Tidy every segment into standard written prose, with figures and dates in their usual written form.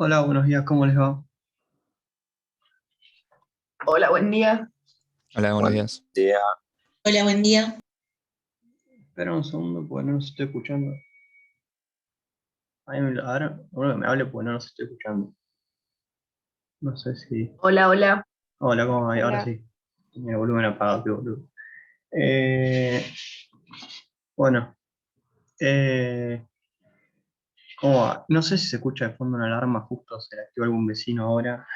Hola, buenos días, ¿cómo les va? Hola, buen día. Hola, buenos Buen días. día. Hola, buen día. Espera un segundo porque no los estoy escuchando. Ahora, uno que me hable porque no los estoy escuchando. No sé si... Hola, hola. Hola, ¿cómo va? Ahora Hola. sí. Tenía el volumen apagado, qué boludo. Eh, bueno, eh, ¿cómo va? No sé si se escucha de fondo una alarma, justo se la activó algún vecino ahora.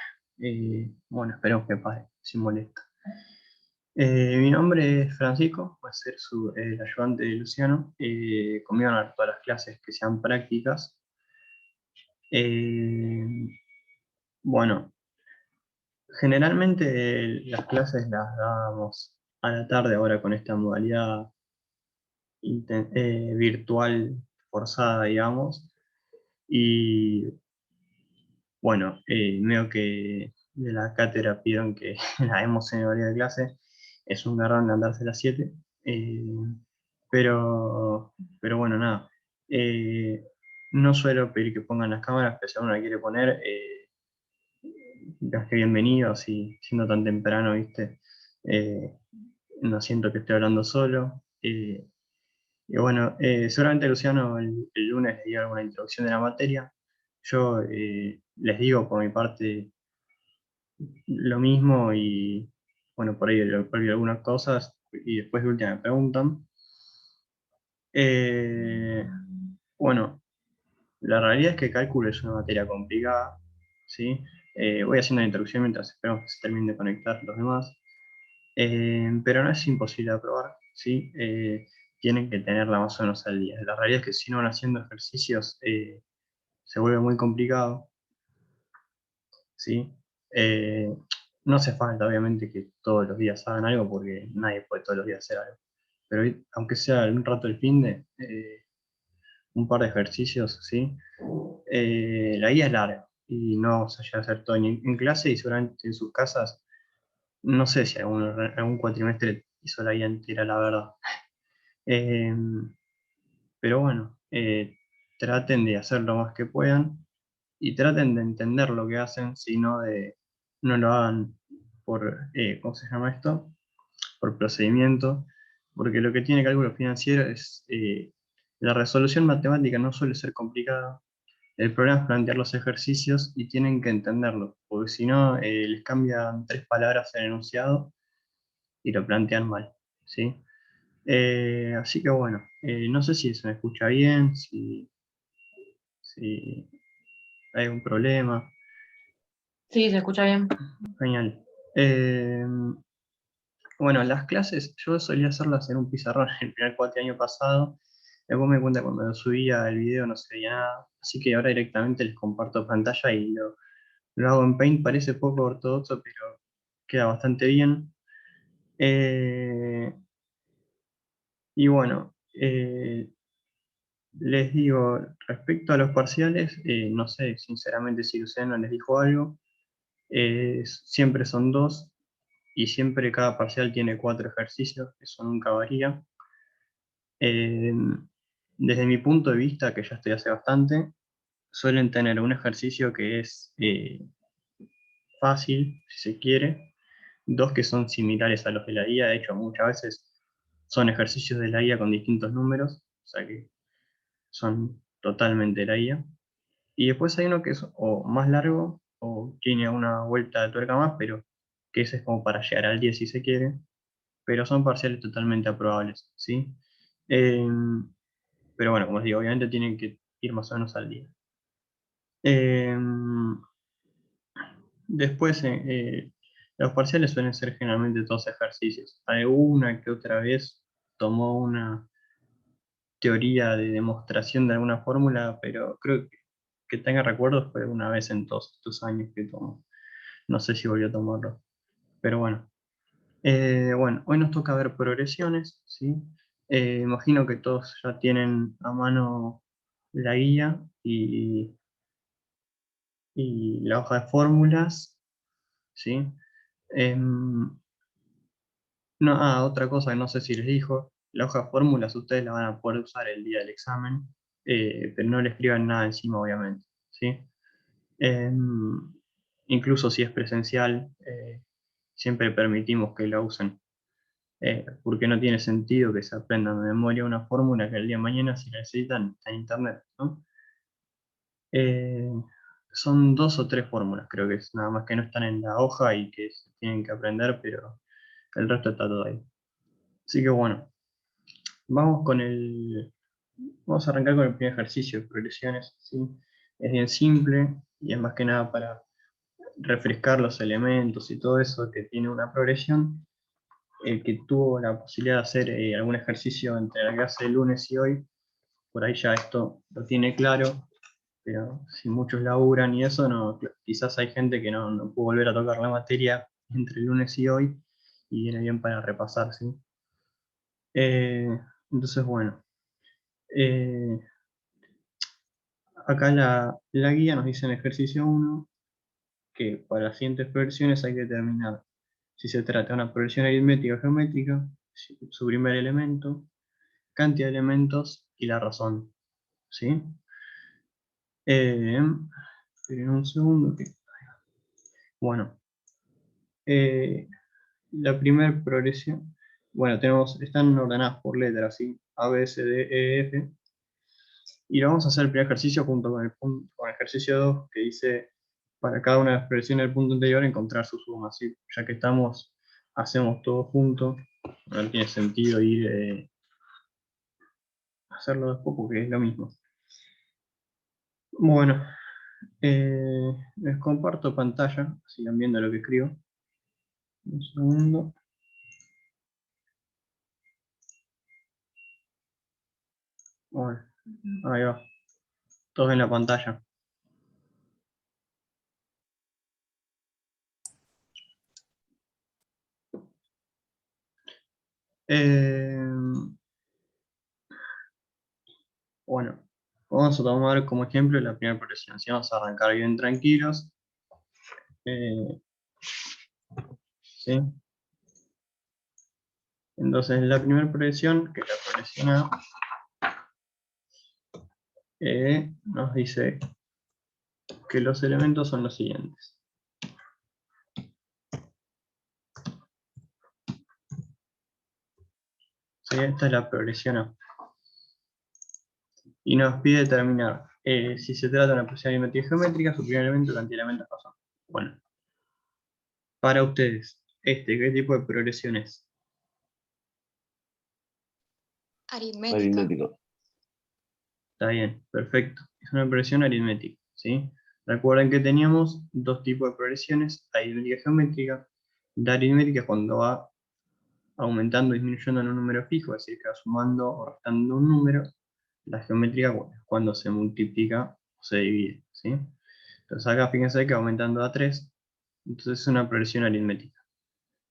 Bueno, esperemos que pare, sin molesta. Mi nombre es Francisco, voy a ser el ayudante de Luciano. Conmigo van a ver todas las clases que sean prácticas. Eh, bueno, generalmente las clases las dábamos a la tarde ahora con esta modalidad virtual forzada, digamos. Y bueno, veo que de la cátedra pidieron que la demos en horario de clase. Es un garrón levantarse a las 7. eh, pero bueno, nada. Eh, no suelo pedir que pongan las cámaras, pero si alguno la quiere poner, más que bienvenido, así siendo tan temprano, ¿viste? Eh, no siento que estoy hablando solo. Y bueno, seguramente Luciano el lunes le diga alguna introducción de la materia. Yo les digo por mi parte lo mismo y bueno, por ahí le olvido algunas cosas y después de última me preguntan. Eh, bueno, la realidad es que cálculo es una materia complicada, ¿sí? Voy haciendo la introducción mientras esperamos que se terminen de conectar los demás. Pero no es imposible de aprobar, ¿sí? Tienen que tenerla más o menos al día. La realidad es que si no van haciendo ejercicios, se vuelve muy complicado, ¿sí? Eh, no hace falta, obviamente, que todos los días hagan algo porque nadie puede todos los días hacer algo. Pero aunque sea un rato el fin de, un par de ejercicios, ¿sí? La guía es larga y no vamos a llegar a hacer todo en clase y seguramente en sus casas. No sé si algún cuatrimestre hizo la guía entera, la verdad. Eh, pero bueno, traten de hacer lo más que puedan y traten de entender lo que hacen, si no no lo hagan por, ¿cómo se llama esto? Por procedimiento, porque lo que tiene cálculo financiero es, la resolución matemática no suele ser complicada. El problema es plantear los ejercicios y tienen que entenderlo, porque si no, les cambian tres palabras en el enunciado y lo plantean mal, ¿sí? Así que bueno, no sé si se me escucha bien, si hay algún problema. Sí, se escucha bien. Genial. Eh, bueno, las clases yo solía hacerlas en un pizarrón el primer cuatrienio pasado. Después me di cuenta cuando lo subía el video no se veía nada. Así que ahora directamente les comparto pantalla y lo hago en Paint. Parece poco ortodoxo, pero queda bastante bien. Eh, y bueno, les digo, respecto a los parciales, no sé sinceramente si Luciano les dijo algo. Siempre son dos y siempre cada parcial tiene cuatro ejercicios, eso nunca varía. Eh, Desde mi punto de vista, que ya estoy hace bastante, suelen tener un ejercicio que es fácil, si se quiere, dos que son similares a los de la guía, de hecho muchas veces son ejercicios de la guía con distintos números, o sea que son totalmente la guía. Y después hay uno que es o más largo o tiene una vuelta de tuerca más, pero que ese es como para llegar al 10 si se quiere, pero son parciales totalmente aprobables, ¿sí? Eh, pero bueno, como les digo, obviamente tienen que ir más o menos al día. Eh, Después, los parciales suelen ser generalmente todos ejercicios. Alguna que otra vez tomó una teoría de demostración de alguna fórmula, pero creo que tenga recuerdos fue una vez en todos estos años que tomó. No sé si volvió a tomarlo, pero bueno. Bueno, hoy nos toca ver progresiones, ¿sí? Imagino que todos ya tienen a mano la guía y la hoja de fórmulas, ¿sí? Em, no, otra cosa que no sé si les dijo, la hoja de fórmulas ustedes la van a poder usar el día del examen, pero no le escriban nada encima, obviamente, ¿sí? Incluso si es presencial, siempre permitimos que la usen, porque no tiene sentido que se aprendan de memoria una fórmula que el día de mañana, si la necesitan, está en internet, ¿no? Son 2 o 3 fórmulas, creo que es nada más que no están en la hoja y que se tienen que aprender, pero el resto está todo ahí. Así que bueno, vamos con vamos a arrancar con el primer ejercicio de progresiones, ¿sí? Es bien simple y es más que nada para refrescar los elementos y todo eso que tiene una progresión. El que tuvo la posibilidad de hacer algún ejercicio entre la clase de lunes y hoy, por ahí ya esto lo tiene claro, pero si muchos laburan y eso, no, quizás hay gente que no pudo volver a tocar la materia entre el lunes y hoy, y viene bien para repasar, ¿sí? Entonces, bueno, eh, acá la guía nos dice en ejercicio 1 que para las siguientes progresiones hay que determinar si se trata de una progresión aritmética o geométrica, su primer elemento, cantidad de elementos y la razón, ¿sí? Esperen un segundo. Bueno, eh, la primera progresión, bueno, están ordenadas por letras, ¿sí? A, B, C, D, E, F. Y lo vamos a hacer el primer ejercicio junto con el ejercicio 2, que dice, para cada una de las progresiones del punto anterior, encontrar su suma, ¿sí? Ya que hacemos todo junto, no tiene sentido ir a hacerlo después porque es lo mismo. Bueno, les comparto pantalla, sigan viendo lo que escribo. Un segundo. Bueno, ahí va. Todos en la pantalla. Eh, bueno, vamos a tomar como ejemplo la primera progresión. Si vamos a arrancar bien tranquilos. eh, ¿Sí? Entonces, la primera progresión, que es la progresión A, nos dice que los elementos son los siguientes. ¿Sí? Esta es la progresión A. Y nos pide determinar si se trata de una progresión aritmética geométrica, su primer elemento, cantidad de elementos, razón. Bueno, para ustedes, ¿qué tipo de progresión es? Aritmético. Está bien, perfecto. Es una progresión aritmética, ¿sí? Recuerden que teníamos 2 tipos de progresiones, aritmética y geométrica. La aritmética es cuando va aumentando o disminuyendo en un número fijo, es decir, que va sumando o restando un número. La geométrica, bueno, es cuando se multiplica o se divide, ¿sí? Entonces acá fíjense que va aumentando a 3, entonces es una progresión aritmética,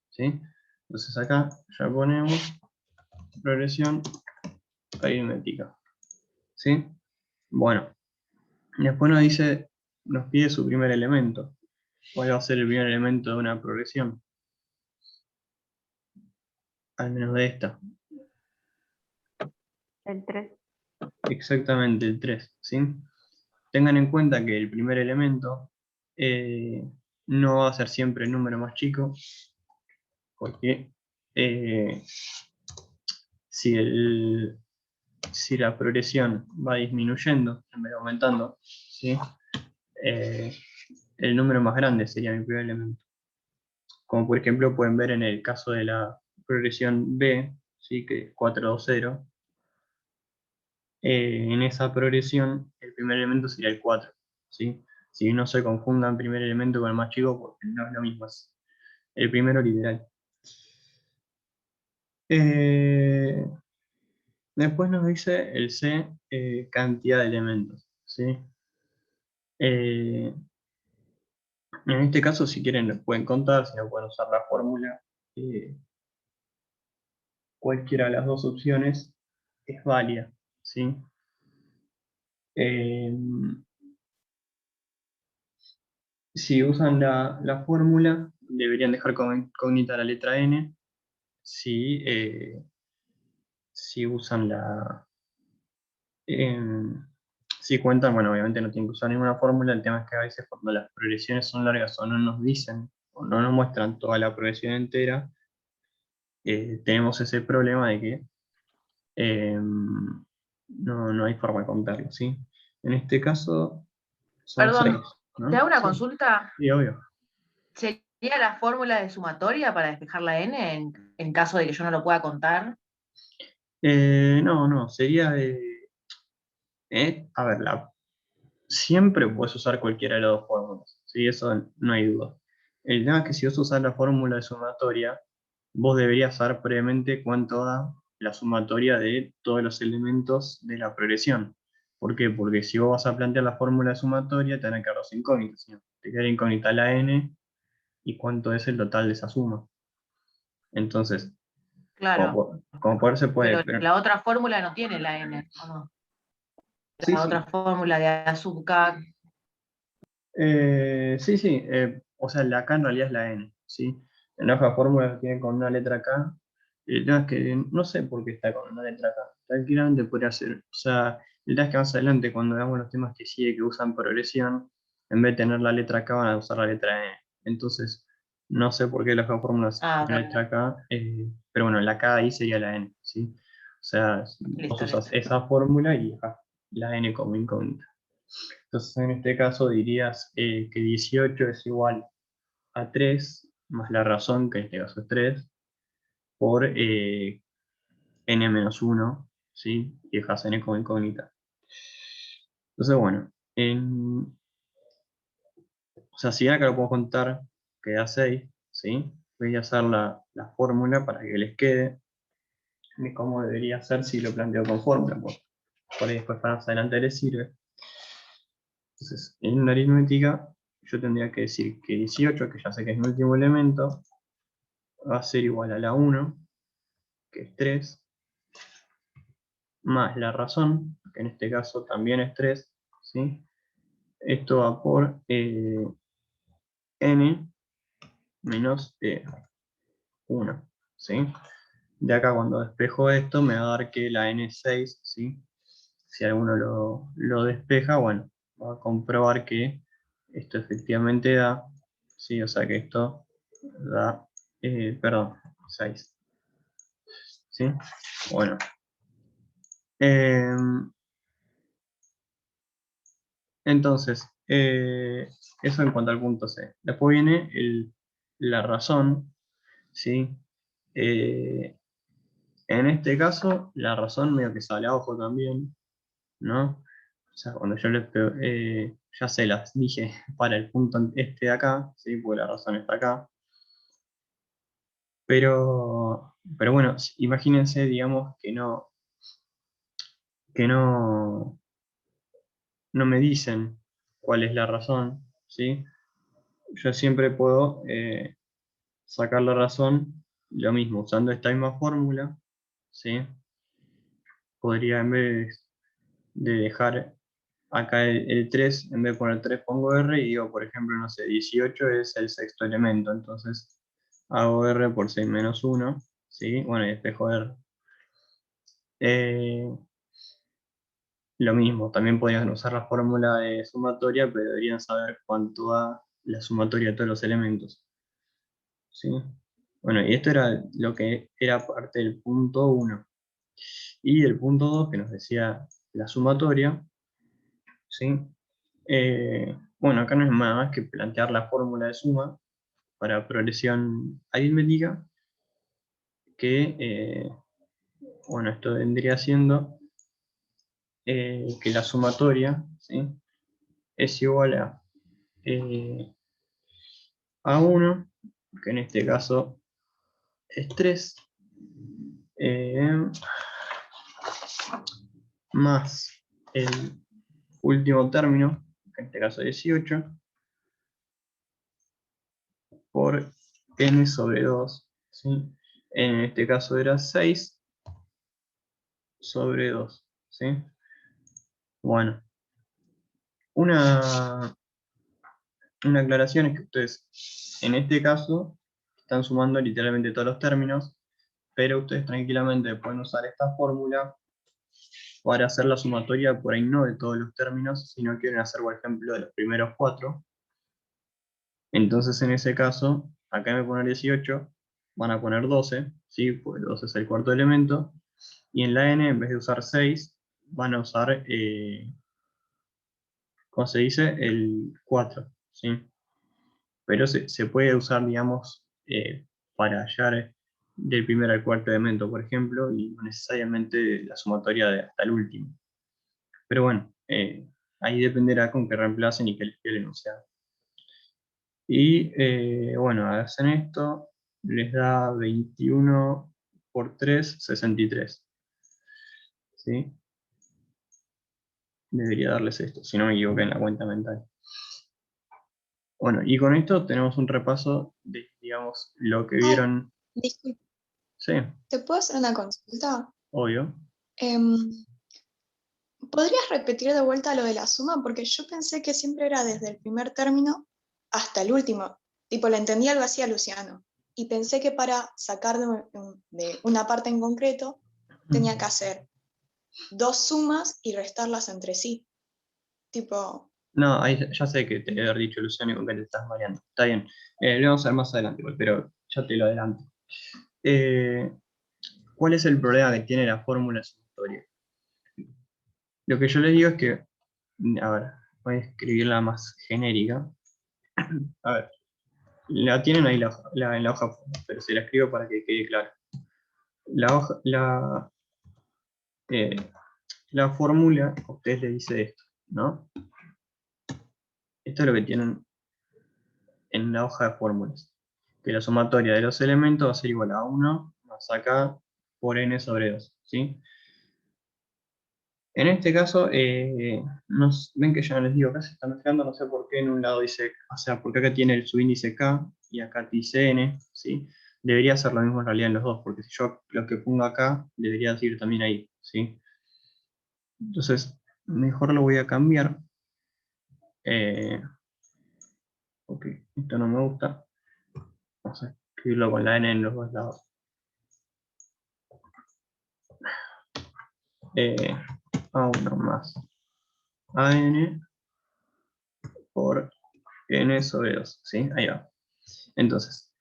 ¿sí? Entonces acá ya ponemos progresión aritmética, ¿sí? Bueno, después nos pide su primer elemento. ¿Cuál va a ser el primer elemento de una progresión? Al menos de esta. El 3. Exactamente, el 3, ¿sí? Tengan en cuenta que el primer elemento no va a ser siempre el número más chico, porque eh, si, si la progresión va disminuyendo en vez de aumentando, ¿sí? Eh, el número más grande sería mi primer elemento. Como por ejemplo pueden ver en el caso de la progresión B, ¿sí? Que es 420, en esa progresión el primer elemento sería el 4, ¿sí? Si no se confundan primer elemento con el más chico, porque no es lo mismo, es el primero literal. Eh, Después nos dice el C, cantidad de elementos, ¿sí? En este caso, si quieren, lo pueden contar, si no pueden usar la fórmula. eh, Cualquiera de las 2 opciones es válida, ¿sí? Eh, si usan la fórmula, deberían dejar como incógnita la letra N. Si, si usan em, Si cuentan, bueno, obviamente no tienen que usar ninguna fórmula, el tema es que a veces cuando las progresiones son largas o no nos dicen, o no nos muestran toda la progresión entera, tenemos ese problema de que no hay forma de contarlo, ¿sí? En este caso son Perdón, 6, te ¿no? hago una Sí, consulta. sí, obvio. ¿Sería la fórmula de sumatoria para despejar la n en caso de que yo no lo pueda contar? No, no, sería a ver, siempre puedes usar cualquiera de las dos fórmulas, ¿sí? Eso no hay duda. El tema es que si vos usas la fórmula de sumatoria, vos deberías saber previamente cuánto da la sumatoria de todos los elementos de la progresión. ¿Por qué? Porque si vos vas a plantear la fórmula de sumatoria, te van a quedar dos incógnitas, ¿sí? Te queda incógnita la n y cuánto es el total de esa suma. Entonces, Claro, como poder se puede, pero pero la otra fórmula no tiene la n, ¿o no? sí, La otra sí. fórmula de A sub k. Sí, sí, o sea, la K en realidad es la N, ¿sí? En la hoja de fórmula tiene con una letra K. El tema es que no sé por qué está con una letra K. Tranquilamente podría ser. O sea, el tema es que más adelante, cuando veamos los temas que sigue que usan progresión, en vez de tener la letra K, van a usar la letra N. Entonces, no sé por qué la hoja de fórmula Ah, tiene la ok. letra K, pero bueno, la K ahí sería la N, ¿sí? O sea, vos Listo, usas listo. esa fórmula y la N como incógnita. Entonces, en este caso dirías que 18 es igual a 3 más la razón, que en este caso es 3 por n-1, ¿sí? Y dejas n como incógnita. Entonces, bueno, o sea, si acá lo puedo contar, queda 6, ¿sí? Voy a hacer la fórmula para que les quede de cómo debería ser si lo planteo con fórmula. Por ahí después para más adelante les sirve. Entonces, en una aritmética, yo tendría que decir que 18, que ya sé que es mi último elemento, va a ser igual a la 1, que es 3, más la razón, que en este caso también es 3, ¿sí? Esto va por n menos 1, ¿sí? De acá cuando despejo esto me va a dar que la n es 6, ¿sí? Si alguno lo despeja, bueno, va a comprobar que esto efectivamente da, ¿sí? O sea que esto da, perdón, 6, ¿sí? Bueno. em, Entonces, eso en cuanto al punto C. Después viene la razón, ¿sí? Eh, en este caso, la razón medio que sale a ojo también, ¿no? O sea, cuando yo ya se las dije para el punto este de acá, ¿sí? Porque la razón está acá. Pero bueno, imagínense, digamos, que no me dicen cuál es la razón, ¿sí? Yo siempre puedo sacar la razón, lo mismo, usando esta misma fórmula, ¿sí? Podría en vez de dejar acá el 3, en vez de poner 3 pongo R y digo, por ejemplo, no sé, 18 es el sexto elemento, entonces hago R por 6 menos 1, ¿sí? Bueno, y despejo R. Eh, lo mismo, también podrían usar la fórmula de sumatoria, pero deberían saber cuánto da la sumatoria de todos los elementos, ¿sí? Bueno, y esto era lo que era parte del punto 1. Y el punto 2 que nos decía la sumatoria, ¿sí? Bueno, acá no es nada más que plantear la fórmula de suma para progresión aritmética, que, bueno, esto vendría siendo que la sumatoria, ¿sí? Es igual a 1, que en este caso es 3, más el último término, que en este caso es 18, por n sobre 2, ¿sí? En este caso era 6 sobre 2, ¿sí? Bueno, una, una aclaración es que ustedes, en este caso, están sumando literalmente todos los términos, pero ustedes tranquilamente pueden usar esta fórmula para hacer la sumatoria por ahí no de todos los términos, sino quieren hacer, por ejemplo, de los primeros 4. Entonces, en ese caso, acá me poner 18, van a poner 12, ¿sí? Pues 12 es el cuarto elemento, y en la n, en vez de usar 6, van a usar, ¿cómo se dice? El 4, ¿sí? Pero se puede usar, digamos, para hallar del primer al cuarto elemento, por ejemplo, y no necesariamente la sumatoria de hasta el último. Pero bueno, ahí dependerá con qué reemplacen y qué les el enunciado. Y bueno, hacen esto, les da 21 por 3, 63. ¿Sí? Debería darles esto, si no me equivoqué en la cuenta mental. Bueno, y con esto tenemos un repaso de, digamos, lo que Ay, vieron. disculpe, Sí, ¿te puedo hacer una consulta? obvio. Em, ¿Podrías repetir de vuelta lo de la suma? Porque yo pensé que siempre era desde el primer término hasta el último. Tipo, le entendí algo así a Luciano. Y pensé que para sacar de una parte en concreto tenía que hacer dos sumas y restarlas entre sí. Tipo, No, ahí ya sé que te debe haber dicho Luciano y con que te estás mareando. Está bien. Lo vamos a ver más adelante, igual, pero ya te lo adelanto. Eh, ¿Cuál es el problema que tiene la fórmula sumatoria? Lo que yo les digo es que, a ver, voy a escribirla más genérica. A ver, la tienen ahí en la hoja, pero se la escribo para que quede claro. La hoja, eh, la fórmula, a ustedes les dice esto, ¿no? Esto es lo que tienen en la hoja de fórmulas. Que la sumatoria de los elementos va a ser igual a 1 más acá por n sobre 2, ¿sí? En este caso, ven que ya no les digo, acá se está mezclando, no sé por qué en un lado dice, o sea, porque acá tiene el subíndice k y acá dice n, ¿sí? Debería ser lo mismo en realidad en los dos, porque si yo lo que pongo acá, debería decir también ahí, ¿sí? Entonces, mejor lo voy a cambiar. Ok, esto no me gusta. Vamos a escribirlo con la n en los dos lados. A1 más AN por n sobre 2, ¿sí? Ahí va. Entonces,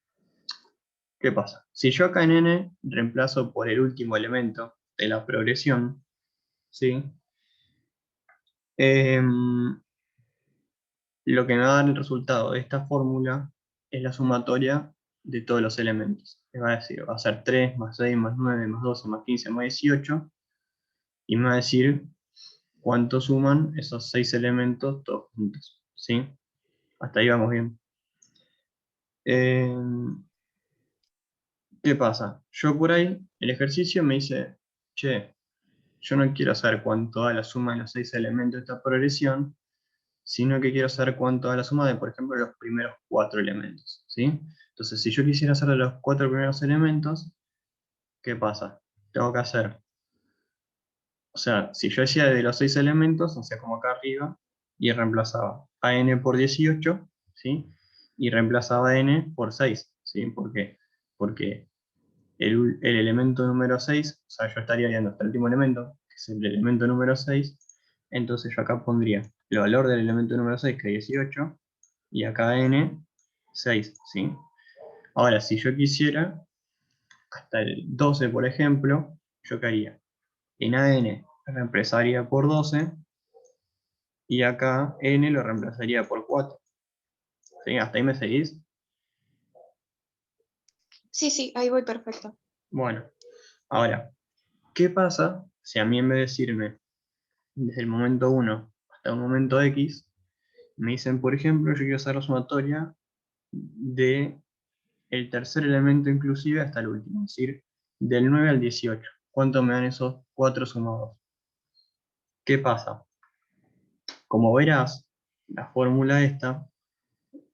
¿qué pasa? Si yo acá en n reemplazo por el último elemento de la progresión, ¿sí? Em, lo que me va a dar el resultado de esta fórmula es la sumatoria de todos los elementos. Me va a decir, va a ser 3 más 6 más 9 más 12 más 15 más 18, y me va a decir cuánto suman esos 6 elementos todos juntos, ¿sí? Hasta ahí vamos bien. ¿Qué pasa? Yo por ahí, el ejercicio me dice, che, yo no quiero saber cuánto da la suma de los 6 elementos de esta progresión, sino que quiero saber cuánto da la suma de, por ejemplo, los primeros 4 elementos, ¿sí? Entonces, si yo quisiera hacer de los 4 primeros elementos, ¿qué pasa? Tengo que hacer, o sea, si yo decía de los 6 elementos, o sea, como acá arriba, y reemplazaba a n por 18, ¿sí? Y reemplazaba a n por 6, ¿sí? ¿Por qué? Porque el elemento número 6, o sea, yo estaría viendo hasta el último elemento, que es el elemento número 6, entonces yo acá pondría el valor del elemento número 6, que es 18, y acá n, 6, ¿sí? Ahora, si yo quisiera, hasta el 12, por ejemplo, yo qué haría? En AN reemplazaría por 12, y acá n lo reemplazaría por 4. ¿Sí? ¿Hasta ahí me seguís? sí, sí, ahí voy perfecto. Bueno, ahora, ¿qué pasa si a mí en vez de decirme desde el momento 1 hasta un momento X, me dicen, por ejemplo, yo quiero hacer la sumatoria de el tercer elemento inclusive hasta el último, es decir, del 9 al 18? ¿Cuánto me dan esos 4 sumados? ¿Qué pasa? Como verás, la fórmula esta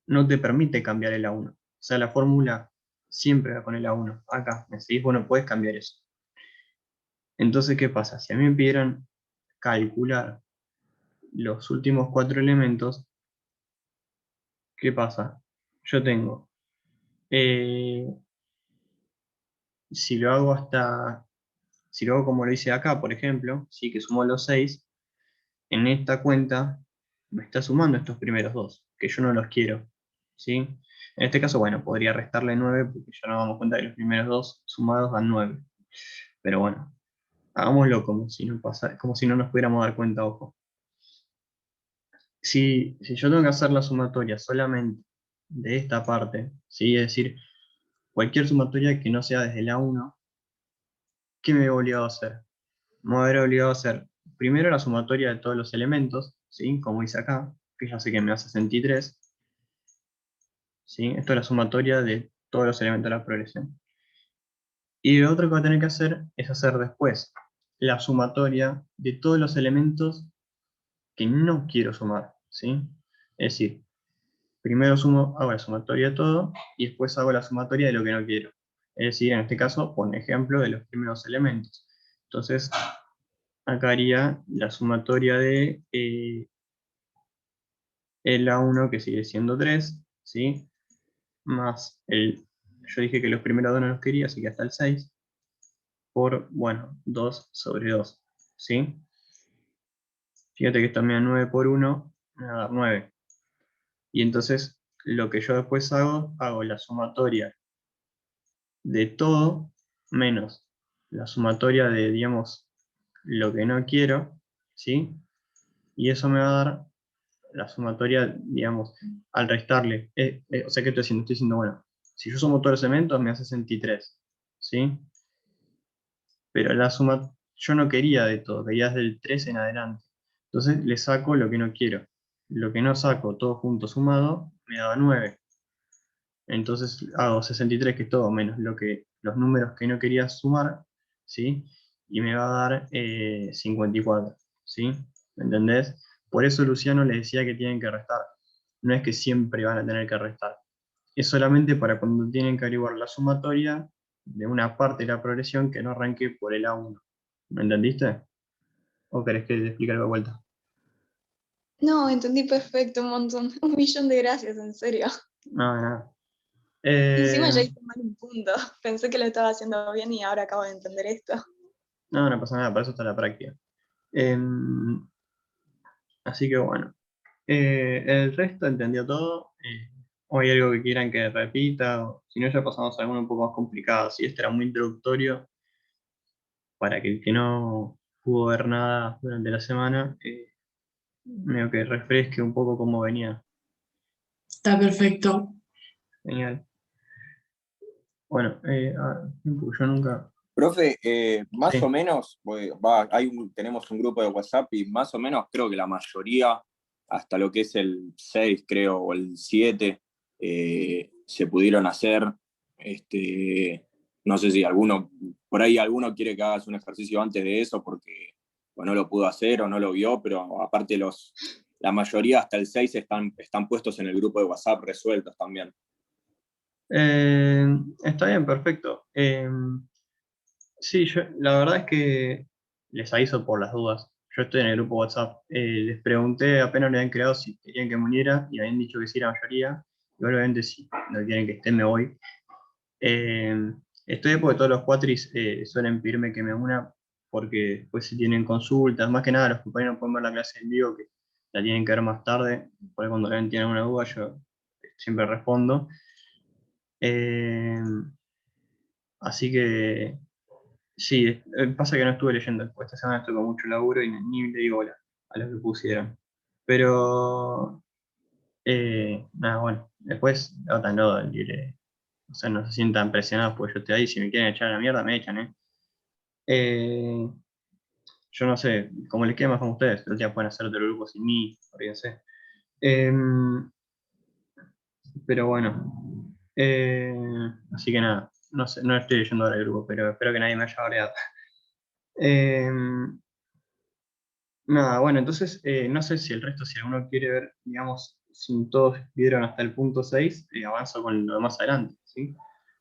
no te permite cambiar el A1. O sea, la fórmula siempre va con el A1. Acá, me seguís, bueno, puedes cambiar eso. Entonces, ¿qué pasa? Si a mí me pidieran calcular los últimos 4 elementos, ¿qué pasa? Yo tengo, eh, si lo hago hasta, si lo hago como lo hice acá, por ejemplo, ¿sí? Que sumo los 6, en esta cuenta me está sumando estos primeros 2, que yo no los quiero, ¿sí? En este caso, bueno, podría restarle 9, porque ya nos damos cuenta que los primeros 2 sumados dan 9. Pero bueno, hagámoslo como si no como si no nos pudiéramos dar cuenta, ojo. Si yo tengo que hacer la sumatoria solamente de esta parte, ¿sí? Es decir, cualquier sumatoria que no sea desde la 1, ¿qué me he obligado a hacer? Me voy a haber obligado a hacer primero la sumatoria de todos los elementos, ¿sí? Como hice acá, que ya sé que me da 63, ¿sí? Esto es la sumatoria de todos los elementos de la progresión. Y lo otro que voy a tener que hacer es hacer después la sumatoria de todos los elementos que no quiero sumar, ¿sí? Es decir, primero hago la sumatoria de todo y después hago la sumatoria de lo que no quiero. Es decir, en este caso, por ejemplo, de los primeros elementos. Entonces, acá haría la sumatoria de el A1, que sigue siendo 3, ¿sí? Más yo dije que los primeros 2 no los quería, así que hasta el 6, por, bueno, 2 sobre 2, ¿sí? Fíjate que esto me da 9 por 1, me va a dar 9. Y entonces, lo que yo después hago la sumatoria de todo menos la sumatoria de, digamos, lo que no quiero, ¿sí? Y eso me va a dar la sumatoria, digamos, al restarle. O sea, ¿qué estoy haciendo? Estoy diciendo, bueno, si yo sumo todos los elementos me da 63, ¿sí? Pero la suma, yo no quería de todo, quería desde el 3 en adelante. Entonces le saco lo que no quiero. Lo que no saco, todo junto sumado, me daba 9. Entonces hago 63, que es todo, menos los números que no quería sumar, ¿sí? Y me va a dar 54, ¿sí? ¿Me entendés? Por eso Luciano les decía que tienen que restar. No es que siempre van a tener que restar. Es solamente para cuando tienen que averiguar la sumatoria de una parte de la progresión que no arranque por el A1. ¿Me entendiste? ¿O querés que te explique algo de vuelta? No, entendí perfecto, un montón. Un millón de gracias, en serio. No, nada. Encima Eh, ya hice mal un punto. Pensé que lo estaba haciendo bien y ahora acabo de entender esto. no, no pasa nada, para eso está la práctica. Em, Así que bueno. El resto entendió todo. ¿O hay algo que quieran que repita? O, si no, ya pasamos a alguno un poco más complicado. Si este era muy introductorio, para que el que no pudo ver nada durante la semana, medio que refresque un poco cómo venía. Está perfecto. Genial. Bueno, porque yo nunca. Profe, más o Sí, menos, tenemos un grupo de WhatsApp y más o menos creo que la mayoría, hasta lo que es el 6 creo, o el 7, se pudieron hacer. No sé si por ahí alguno quiere que hagas un ejercicio antes de eso porque o no lo pudo hacer o no lo vio, pero aparte la mayoría hasta el 6 están puestos en el grupo de WhatsApp resueltos también. está bien, perfecto. Sí, la verdad es que les aviso por las dudas. Yo estoy en el grupo WhatsApp. Les pregunté, apenas lo habían creado, si querían que me uniera y habían dicho que sí la mayoría. Y obviamente si no quieren que esté, me voy. Eh, Estoy porque todos los cuatris suelen pedirme que me una porque después si tienen consultas, más que nada los compañeros no pueden ver la clase en vivo, que la tienen que ver más tarde. Por ahí cuando alguien tiene alguna duda yo siempre respondo. Eh, Así que sí, pasa que no estuve leyendo después. Esta semana estuve con mucho laburo y ni le digo hola a los que pusieron. Pero, nada, bueno, después háganlo, o sea, no se sientan presionados porque yo estoy ahí. Si me quieren echar a la mierda, me echan, ¿eh? Eh, yo no sé, como les quede más con ustedes, los días pueden hacer otro grupo sin mí, fíjense. Pero bueno, así que nada, no sé, no estoy leyendo ahora el grupo, pero espero que nadie me haya bardeado. Nada, bueno, entonces no sé si el resto, si alguno quiere ver, digamos, si todos vieron hasta el punto 6, avanzo con lo de más adelante, ¿sí?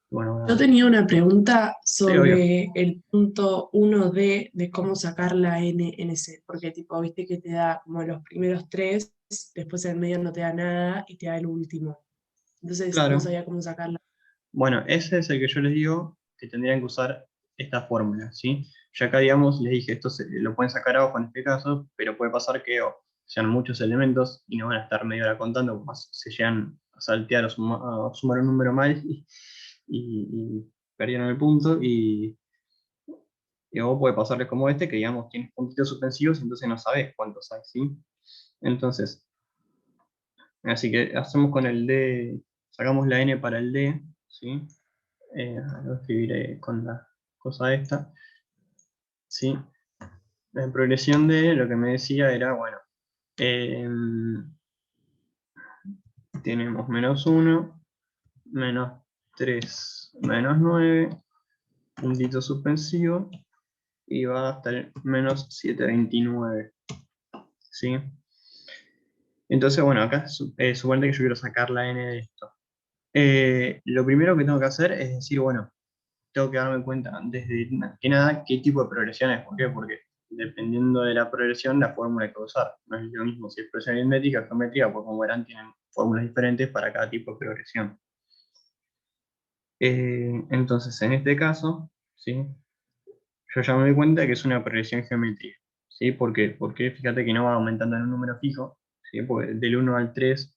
Bueno, Yo tenía una pregunta sí, obvio. sobre el punto 1D de cómo sacar la NNC, porque tipo, viste que te da como los primeros 3, después en medio no te da nada y te da el último. Entonces no Claro. sabía cómo sacarla. Bueno, ese es el que yo les digo que tendrían que usar esta fórmula, ¿sí? ya acá, digamos, les dije, esto lo pueden sacar abajo en este caso, pero puede pasar que sean muchos elementos y no van a estar media hora contando, más se llegan a saltear o a sumar un número mal y perdieron el punto, y luego puede pasarles como este, que digamos, tienes puntitos suspensivos y entonces no sabes cuántos hay, ¿sí? Entonces, así que hacemos con el D, sacamos la N para el D, ¿sí? Lo escribiré con la cosa esta, ¿sí? La progresión de lo que me decía era, bueno, tenemos -1, -3, -9, puntito suspensivo, y va hasta el -729, ¿sí? Entonces, bueno, acá suponete que yo quiero sacar la N de esto. Lo primero que tengo que hacer es decir, bueno, tengo que darme cuenta desde que nada qué tipo de progresión es. ¿Por qué? Porque dependiendo de la progresión, la fórmula hay que usar. No es lo mismo si es progresión aritmética, geométrica, porque como verán, tienen fórmulas diferentes para cada tipo de progresión. Entonces, en este caso, ¿sí? Yo ya me doy cuenta que es una progresión geométrica. ¿Sí? ¿Por qué? Porque fíjate que no va aumentando en un número fijo, ¿sí? Porque del 1 al 3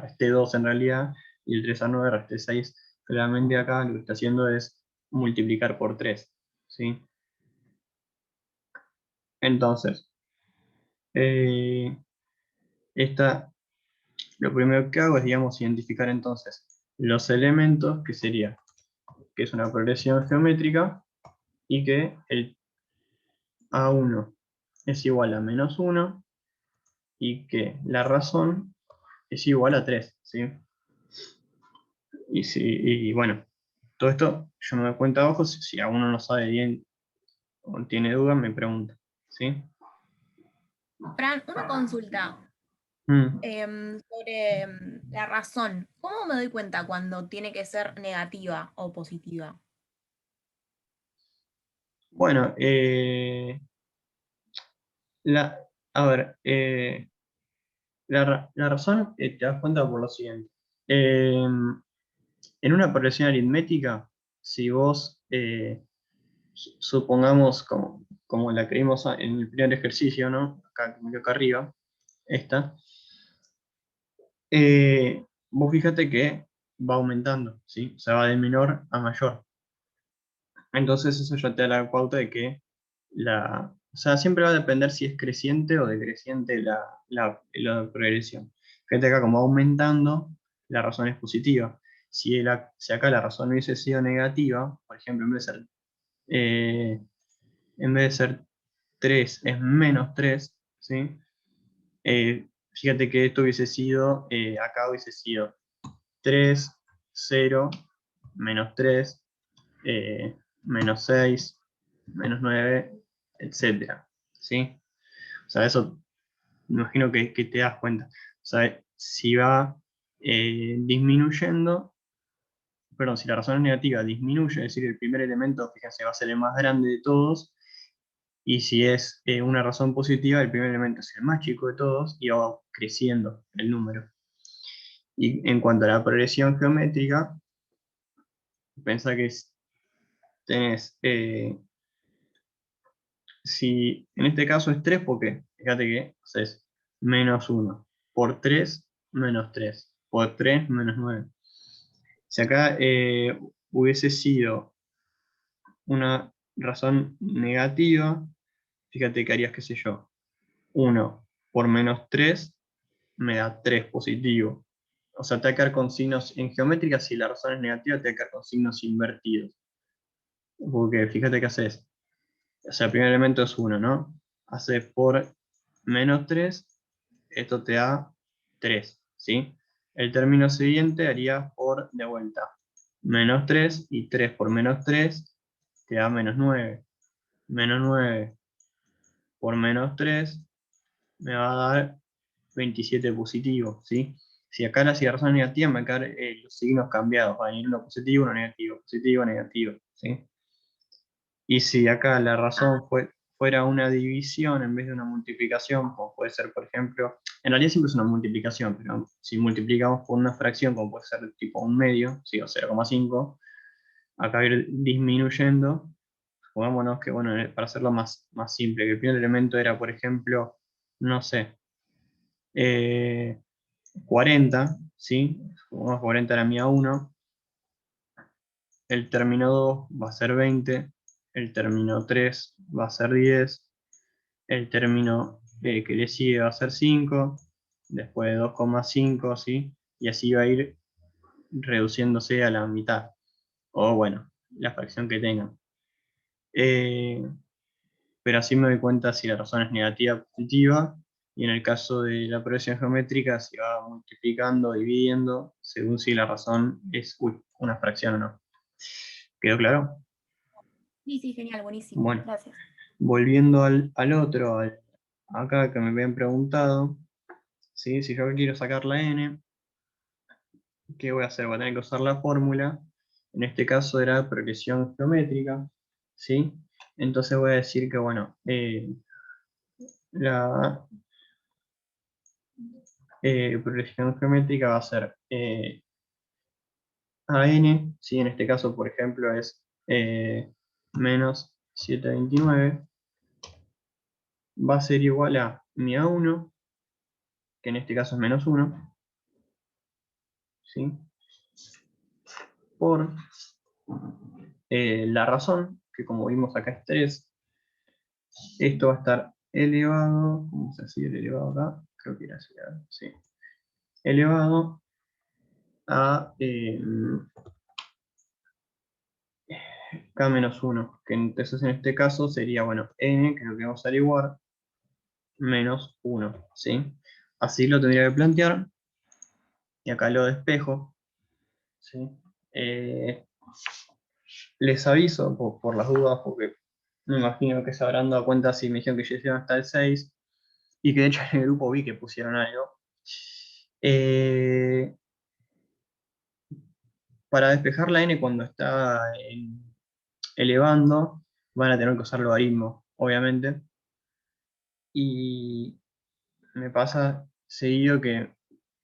resté 2 en realidad, y el 3 a 9 resté 6. Claramente acá lo que está haciendo es multiplicar por 3. ¿Sí? Entonces, eh, lo primero que hago es, digamos, identificar entonces los elementos, que sería, que es una progresión geométrica, y que el A1 es igual a -1, y que la razón es igual a 3, ¿sí? Y bueno, todo esto yo me doy cuenta abajo, si alguno no sabe bien o tiene dudas, me pregunta, ¿sí? Fran, una consulta Mm, sobre la razón. ¿Cómo me doy cuenta cuando tiene que ser negativa o positiva? Bueno, a ver, la razón te das cuenta por lo siguiente. En una progresión aritmética, si vos, supongamos, como la que vimos en el primer ejercicio, ¿no? Acá, como que acá arriba, esta, vos fíjate que va aumentando, ¿sí? O sea, va de menor a mayor. Entonces eso ya te da la pauta de que o sea, siempre va a depender si es creciente o decreciente la progresión. Fíjate acá como va aumentando, la razón es positiva. Si acá la razón hubiese sido negativa, por ejemplo, eh, en vez de ser 3 es -3, ¿sí? Fíjate que esto hubiese sido, acá hubiese sido 3, 0, -3, -6, -9, etcétera, ¿sí? O sea, eso me imagino que te das cuenta. O sea, si va disminuyendo, perdón, si la razón es negativa, disminuye, es decir, el primer elemento, fíjense, va a ser el más grande de todos, y si es una razón positiva, el primer elemento es el más chico de todos, y va creciendo el número. Y en cuanto a la progresión geométrica, pensá que tenés, si en este caso es 3, porque fíjate que es -1, por 3, -3, por 3, -9. Si acá hubiese sido una razón negativa, fíjate que harías, qué sé yo, 1 por -3 me da 3 positivo. O sea, te va a quedar con signos en geométrica, si la razón es negativa, te va a quedar con signos invertidos. Porque fíjate que haces, o sea, el primer elemento es 1, ¿no? Haces por -3, esto te da 3, ¿sí? El término siguiente haría por, de vuelta, -3, y 3 por -3 te da -9. -9 por -3 me va a dar 27 positivo, ¿sí? Si acá la razón negativa, me van a quedar los signos cambiados, va a venir uno positivo, uno negativo, positivo, negativo, ¿sí? Y si acá la razón fuera una división en vez de una multiplicación, como puede ser, por ejemplo, en realidad siempre es una multiplicación, pero si multiplicamos por una fracción, como puede ser tipo un medio, ¿sí? O 0,5, acá va a ir disminuyendo, pongámonos que, bueno, para hacerlo más simple, que el primer elemento era, por ejemplo, no sé, 40, ¿sí? Supongamos que 40 era mi A1, el término 2 va a ser 20, el término 3 va a ser 10, el término que le sigue va a ser 5, después de 2,5, ¿sí? Y así va a ir reduciéndose a la mitad, o bueno, la fracción que tengan. Pero así me doy cuenta si la razón es negativa o positiva, y en el caso de la progresión geométrica se va multiplicando, dividiendo, según si la razón es una fracción o no. ¿Quedó claro? Sí, sí, genial, buenísimo. Bueno, Gracias. volviendo al otro, acá que me habían preguntado, ¿sí? Si yo quiero sacar la n, ¿qué voy a hacer? Voy a tener que usar la fórmula. En este caso era progresión geométrica, ¿sí? Entonces voy a decir que, bueno, la progresión geométrica va a ser AN, ¿sí? En este caso, por ejemplo, es menos 729, va a ser igual a mi A1, que en este caso es menos 1, ¿sí? Por la razón, que como vimos acá es 3, esto va a estar elevado, ¿cómo se hace el elevado acá? Creo que era así, sí. Elevado a k menos 1, que entonces en este caso sería, bueno, n, que es lo que vamos a averiguar, menos 1, ¿sí? Así lo tendría que plantear, y acá lo despejo, ¿sí? Eh, Les aviso por las dudas, porque me imagino que se habrán dado cuenta si me dijeron que llegaron hasta el 6, y que de hecho en el grupo vi que pusieron algo. Eh, para despejar la n cuando está elevando, van a tener que usar logaritmo, obviamente. Y me pasa seguido que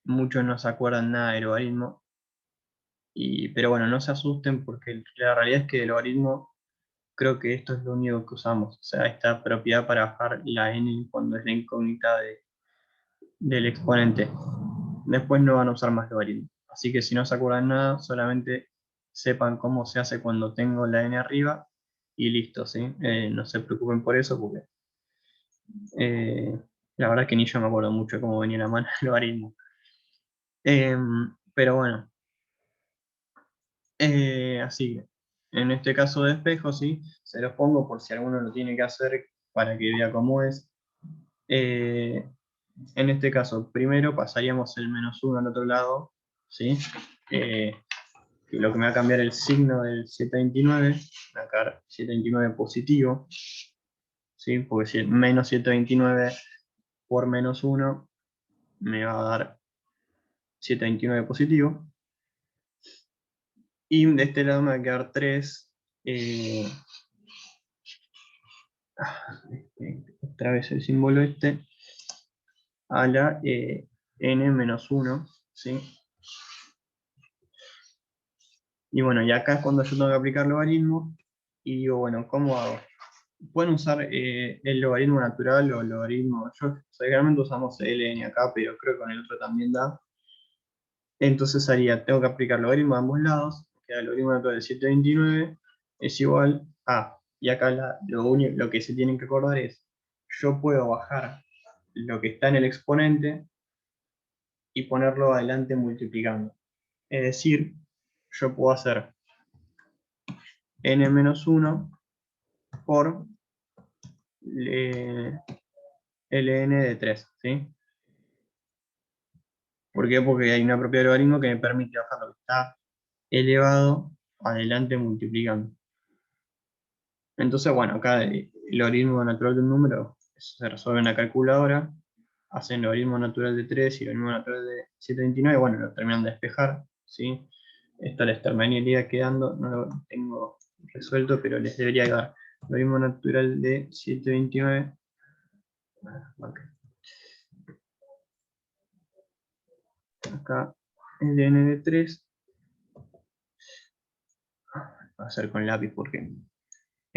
muchos no se acuerdan nada de logaritmo. Pero bueno, no se asusten porque la realidad es que el logaritmo creo que esto es lo único que usamos. O sea, esta propiedad para bajar la n cuando es la incógnita del exponente. Después no van a usar más logaritmo. Así que si no se acuerdan nada, solamente sepan cómo se hace cuando tengo la n arriba y listo, ¿sí? No se preocupen por eso porque eh, la verdad es que ni yo me acuerdo mucho cómo venía la mano el logaritmo. Pero bueno, así que en este caso de espejo, ¿sí? Se los pongo por si alguno lo tiene que hacer para que vea cómo es. Eh, en este caso, primero pasaríamos el menos 1 al otro lado, ¿sí? Que lo que me va a cambiar el signo del 729, acá 729 positivo, ¿sí? Porque si menos 729 por menos 1 me va a dar 729 positivo. Y de este lado me va a quedar 3. Otra vez el símbolo este. A la n menos 1. ¿Sí? Y bueno, y acá es cuando yo tengo que aplicar logaritmo. Y digo, bueno, ¿cómo hago? Pueden usar el logaritmo natural o el logaritmo. Generalmente usamos ln acá, pero creo que con el otro también da. Entonces haría, tengo que aplicar logaritmo a ambos lados, queda el logaritmo natural de 729 es igual a, y acá lo que se tienen que acordar es, yo puedo bajar lo que está en el exponente y ponerlo adelante multiplicando. Es decir, yo puedo hacer n-1 por ln de 3, ¿sí? ¿Por qué? Porque hay una propiedad del logaritmo que me permite bajar lo que está elevado adelante multiplicando. Entonces, bueno, acá el logaritmo natural de un número eso se resuelve en la calculadora, hacen logaritmo natural de 3 y logaritmo natural de 729, bueno, lo terminan de despejar, ¿sí? Esto les terminaría quedando, no lo tengo resuelto, pero les debería dar logaritmo natural de 729. Acá el n de 3, va a ser con lápiz porque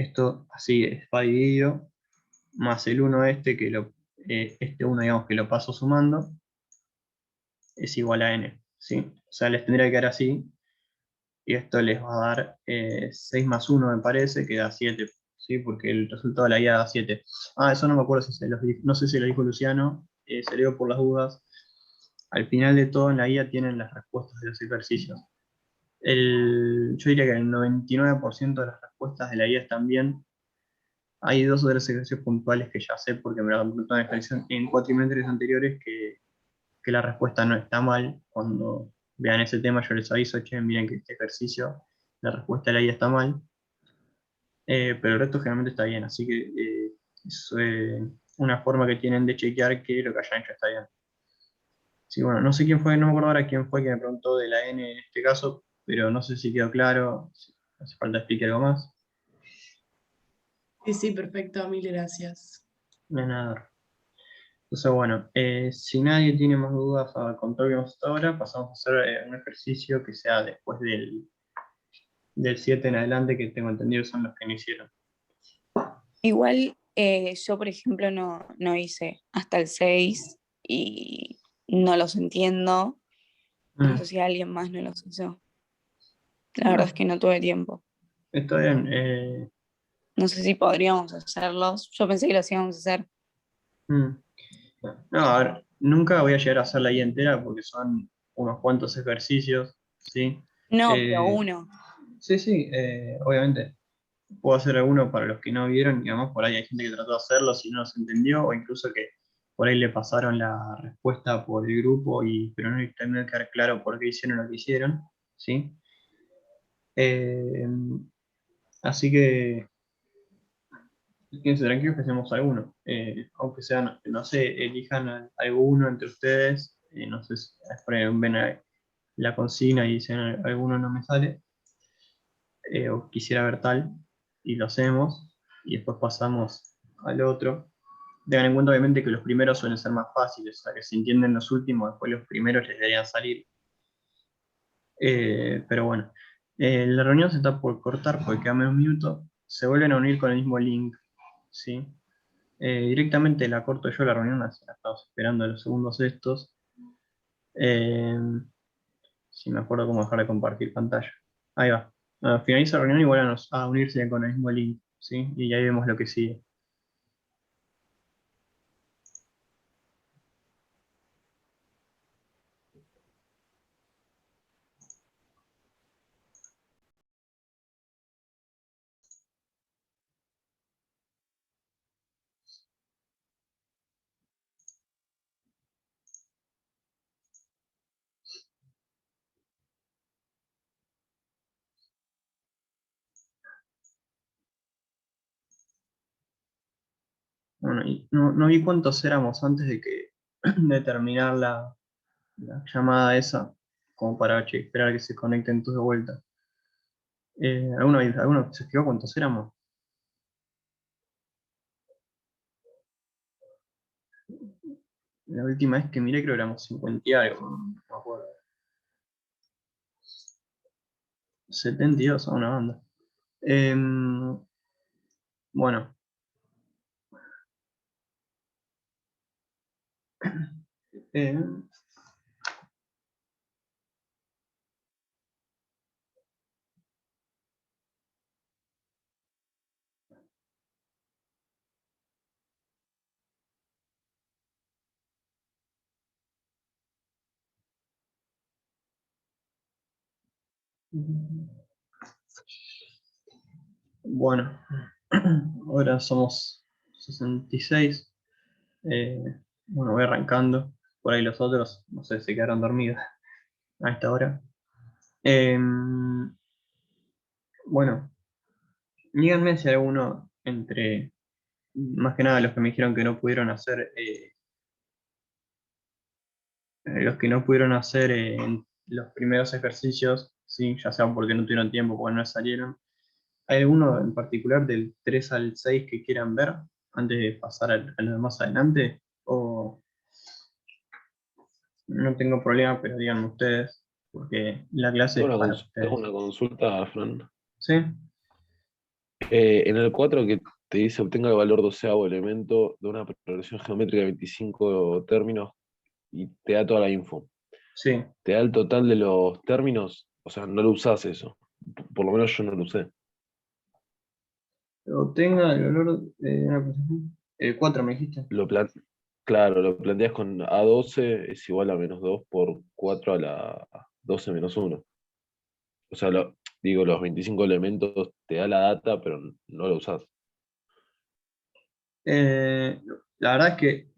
esto así va dividido, más el 1 este, este 1 digamos que lo paso sumando, es igual a n, ¿sí? O sea, les tendría que quedar así, y esto les va a dar 6 más 1 me parece, que da 7, ¿sí? Porque el resultado de la guía da 7. Ah, eso no me acuerdo si no sé si lo dijo Luciano, se lo digo por las dudas. Al final de todo en la guía tienen las respuestas de los ejercicios. Yo diría que el 99% de las respuestas de la guía están bien. Hay 2 o 3 ejercicios puntuales que ya sé porque me lo han preguntado en cuatrimestres anteriores que la respuesta no está mal. Cuando vean ese tema yo les aviso, che, miren que este ejercicio, la respuesta de la guía está mal. Pero el resto generalmente está bien, así que es una forma que tienen de chequear que lo que hayan hecho está bien. Sí, bueno, no sé quién fue, no me acuerdo ahora quién fue que me preguntó de la N en este caso, pero no sé si quedó claro, si hace falta explicar algo más. Sí, sí, perfecto, mil gracias. No, nada. Entonces, bueno, si nadie tiene más dudas al control que hemos hasta ahora, pasamos a hacer un ejercicio que sea después del 7 en adelante, que tengo entendido son los que no hicieron. Igual yo, por ejemplo, no hice hasta el 6 y no los entiendo. No sé si alguien más no los hizo. La verdad es que no tuve tiempo. Está bien. No sé si podríamos hacerlos. Yo pensé que los íbamos a hacer. No, a ver, nunca voy a llegar a hacer la guía entera porque son unos cuantos ejercicios, ¿sí? No, pero Eh, uno. sí, sí, obviamente. Puedo hacer alguno para los que no vieron, y además por ahí hay gente que trató de hacerlo si no se entendió, o incluso que por ahí le pasaron la respuesta por el grupo, pero no terminó de quedar claro por qué hicieron lo que hicieron, ¿sí? Eh, Así que quédense tranquilos que hacemos alguno. Aunque sean, no sé, elijan alguno entre ustedes, no sé si por ahí ven la consigna y dicen alguno no me sale, o quisiera ver tal, y lo hacemos, y después pasamos al otro. Tengan en cuenta obviamente que los primeros suelen ser más fáciles, o sea que si entienden los últimos, después los primeros les deberían salir. Pero bueno, la reunión se está por cortar porque queda menos minutos. Se vuelven a unir con el mismo link, ¿sí? Directamente la corto yo la reunión, así la estamos esperando los segundos estos. Eh, si me acuerdo cómo dejar de compartir pantalla. Ahí va. Finaliza la reunión y vuelven a unirse con el mismo link, ¿sí? Y ahí vemos lo que sigue. Bueno, y no vi cuántos éramos antes de terminar la llamada esa, como para esperar que se conecten todos de vuelta. ¿Alguno se fijó cuántos éramos? La última vez que miré creo que éramos 50 y algo, no me acuerdo. 72 a una banda. Bueno. em, bueno, ahora somos 66. Eh, bueno, voy arrancando. Por ahí los otros, no sé, se quedaron dormidos a esta hora. Bueno, díganme si alguno más que nada los que me dijeron que no pudieron hacer, los que no pudieron hacer en los primeros ejercicios, ¿sí? Ya sea porque no tuvieron tiempo, porque no salieron. ¿Hay alguno en particular del 3 al 6 que quieran ver antes de pasar a lo de más adelante? O no tengo problema, pero díganme ustedes, porque la clase es para Tengo ustedes. una consulta, Fran. ¿Sí? En el 4 que te dice obtenga el valor doceavo elemento de una progresión geométrica de 25 términos y te da toda la info. Sí. Te da el total de los términos, o sea, no lo usás eso. Por lo menos yo no lo usé. Obtenga el valor de una progresión. El 4 me dijiste. Claro, lo planteas con A12 es igual a -2 por 4 a la 12 menos 1. O sea, digo, los 25 elementos te da la data, pero no lo usás. La verdad es que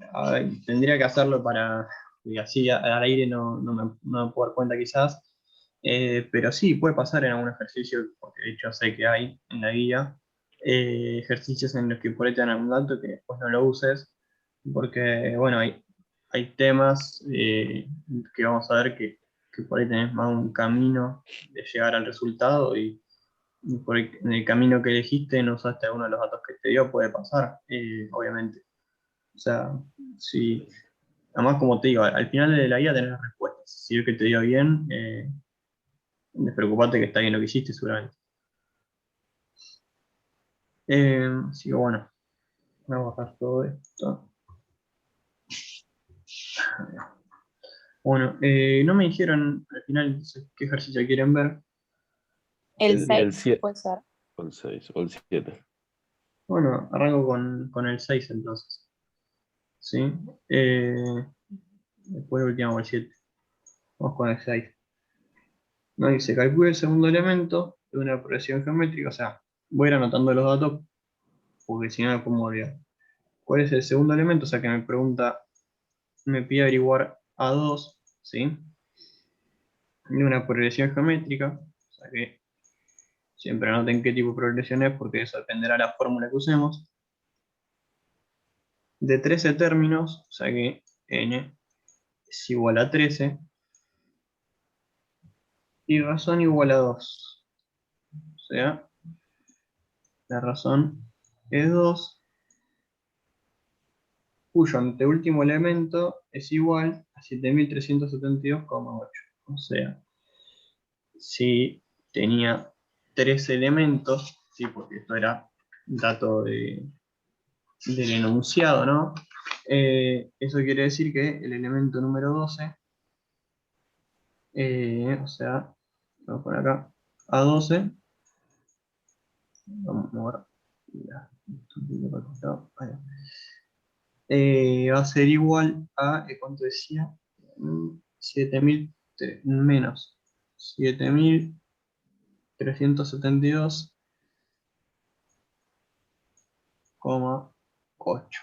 tendría que hacerlo para, y así al aire no me puedo dar cuenta quizás, pero sí, puede pasar en algún ejercicio, porque de hecho sé que hay en la guía ejercicios en los que por ahí te dan algún dato que después no lo uses, porque bueno, hay temas que vamos a ver que por ahí tenés más un camino de llegar al resultado y en el camino que elegiste no usaste alguno de los datos que te dio, puede pasar, obviamente. O sea, si, además como te digo, al final de la guía tenés las respuestas. Si ves que te dio bien, despreocupate que está bien lo que hiciste seguramente. Así que bueno, voy a bajar todo esto. Bueno, no me dijeron al final entonces, qué ejercicio quieren ver. El El 6 7, puede ser. o el 6, o el 7. Bueno, arranco con el 6 entonces. ¿Sí? Después ultimamos el 7. Vamos con el 6. No dice, calcule el segundo elemento de una progresión geométrica. O sea, voy a ir anotando los datos porque si no me puedo olvidar. ¿Cuál es el segundo elemento? O sea, que me pregunta, me pide averiguar A2, ¿sí? De una progresión geométrica. O sea que siempre anoten qué tipo de progresión es porque eso dependerá de la fórmula que usemos. De 13 términos, o sea que n es igual a 13 y razón igual a 2. O sea, la razón es 2, cuyo anteúltimo elemento es igual a 7372,8. O sea, si tenía 3 elementos, ¿sí? Porque esto era dato del enunciado, ¿no? Eso quiere decir que el elemento número 12, o sea, vamos a poner acá, A12, vamos a mover va a ser igual a, ¿cuánto decía? 7000 menos 7372,8.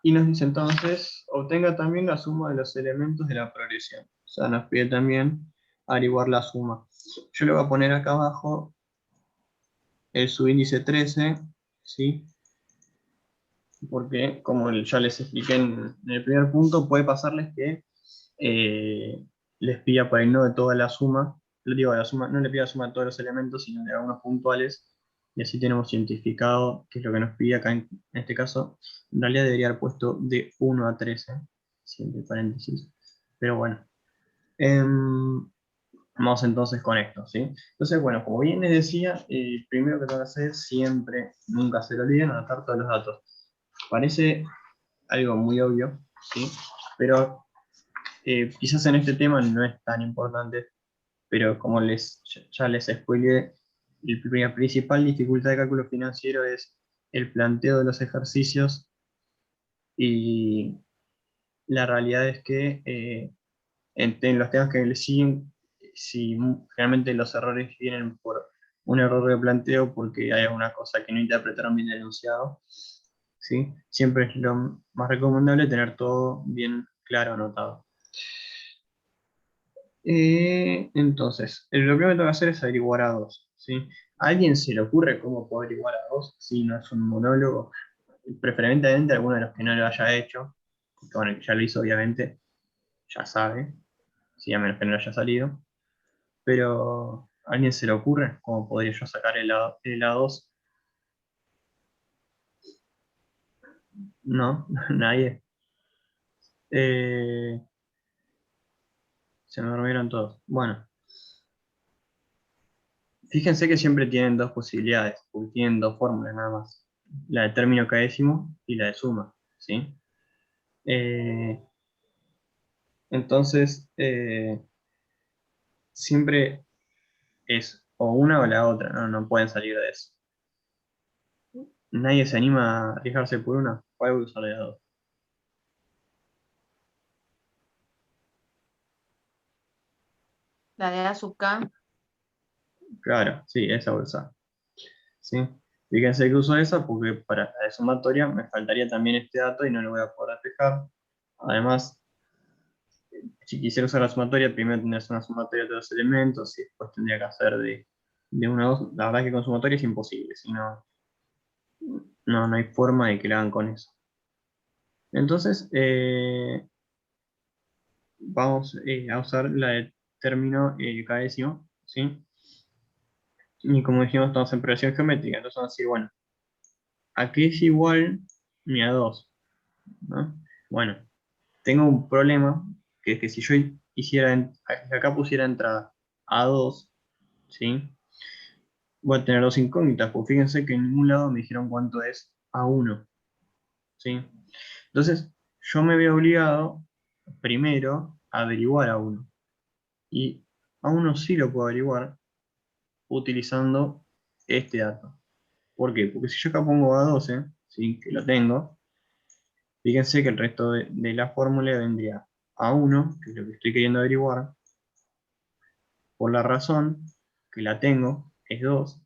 Y nos dice entonces, obtenga también la suma de los elementos de la progresión. O sea, nos pide también averiguar la suma. Yo le voy a poner acá abajo el subíndice 13, ¿sí? Porque como ya les expliqué en el primer punto, puede pasarles que les pida por ahí no de toda la suma, le digo la suma, no le pida la suma de todos los elementos, sino de algunos puntuales, y así tenemos identificado qué es lo que nos pide acá en este caso. En realidad debería haber puesto de 1 a 13, entre paréntesis, pero bueno. Vamos entonces con esto, ¿sí? Entonces, bueno, como bien les decía, primero que tengo que hacer siempre, nunca se lo olviden, anotar todos los datos. Parece algo muy obvio, ¿sí? Pero quizás en este tema no es tan importante, pero como ya les spoileé, la principal dificultad de cálculo financiero es el planteo de los ejercicios y la realidad es que en los temas que le siguen, si generalmente los errores vienen por un error de planteo porque hay alguna cosa que no interpretaron bien el enunciado, ¿sí? Siempre es lo más recomendable tener todo bien claro anotado. Entonces, lo primero que tengo que hacer es averiguar a 2, ¿sí? ¿A alguien se le ocurre cómo puedo averiguar a 2 si no es un monólogo? Preferentemente alguno de los que no lo haya hecho, porque bueno, el que ya lo hizo obviamente ya sabe, si a menos que no lo haya salido, pero ¿a alguien se le ocurre cómo podría yo sacar el A2? No, nadie. Eh, Se me durmieron todos. Bueno, Fíjense que siempre tienen dos posibilidades, porque tienen dos fórmulas nada más. La de término k-décimo y la de suma, ¿sí? Entonces, siempre es o una o la otra, no pueden salir de eso. Nadie se anima a arriesgarse por una, o algo que usar de las dos. La de A sub K. Claro, sí, esa voy a usar. ¿Sí? Fíjense que uso esa porque para la de sumatoria me faltaría también este dato y no lo voy a poder despejar. Además, si quisiera usar la sumatoria, primero tendría que hacer una sumatoria de dos elementos y después tendría que hacer de 1 a 2. La verdad es que con sumatoria es imposible, si no, no hay forma de que la hagan con eso. Entonces, vamos a usar la de término k-décimo, ¿sí? Y como dijimos, estamos en progresión geométrica, entonces vamos a decir, bueno, ¿a qué es igual mi A2? ¿No? Bueno, tengo un problema, que es que si yo hiciera, acá pusiera entrada A2, ¿sí? Voy a tener dos incógnitas, pues fíjense que en ningún lado me dijeron cuánto es A1, ¿sí? Entonces, yo me veo obligado primero a averiguar A1. Y A1 sí lo puedo averiguar utilizando este dato. ¿Por qué? Porque si yo acá pongo A12, ¿sí? Que lo tengo, fíjense que el resto de la fórmula vendría A1, que es lo que estoy queriendo averiguar, por la razón que la tengo, es 2,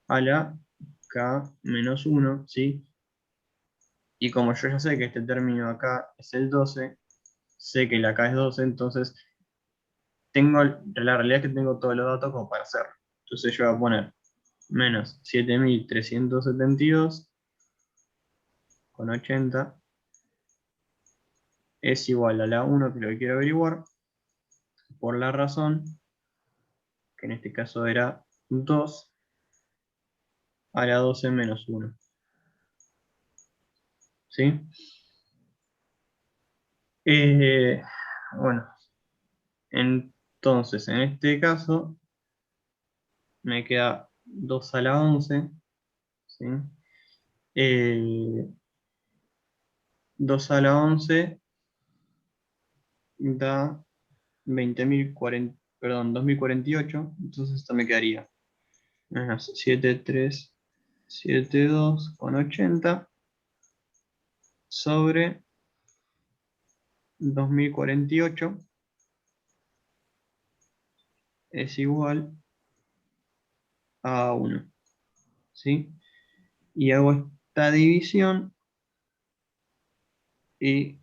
a la K menos 1, ¿sí? Y como yo ya sé que este término acá es el 12, sé que la K es 12, entonces la realidad es que tengo todos los datos como para hacerlo. Entonces yo voy a poner menos 7372 con 80 es igual a la 1, que es lo que quiero averiguar, por la razón, que en este caso era 2, a la 12 menos 1. ¿Sí? Bueno, entonces en este caso me queda 2 a la 11, ¿sí? 2 a la 11 da 20.040, perdón, 2048, entonces esto me quedaría menos 7372 con 80 sobre 2048 es igual a 1, ¿sí? Y hago esta división y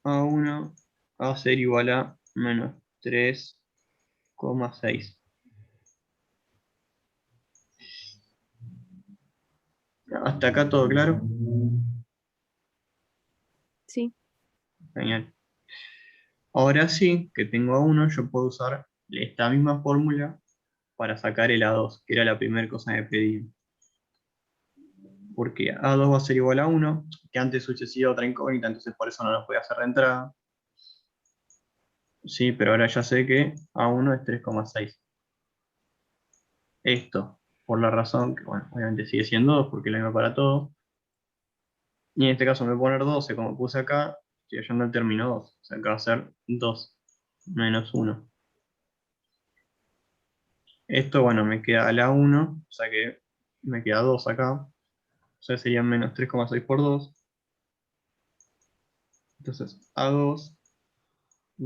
A1 va a ser igual a menos 3,6. ¿Hasta acá todo claro? Sí. Genial. Ahora sí, que tengo A1, yo puedo usar esta misma fórmula para sacar el A2, que era la primera cosa que pedí. Porque A2 va a ser igual a 1, que antes hubiese sido otra incógnita, entonces por eso no lo podía hacer de entrada. Sí, pero ahora ya sé que A1 es 3,6. Esto, por la razón que, bueno, obviamente sigue siendo 2 porque es la misma para todo. Y en este caso me voy a poner 12, como puse acá, estoy hallando el término 2. O sea, acá va a ser 2 menos 1. Esto, bueno, me queda la 1, o sea que me queda 2 acá. O sea, serían menos 3,6 por 2. Entonces, A2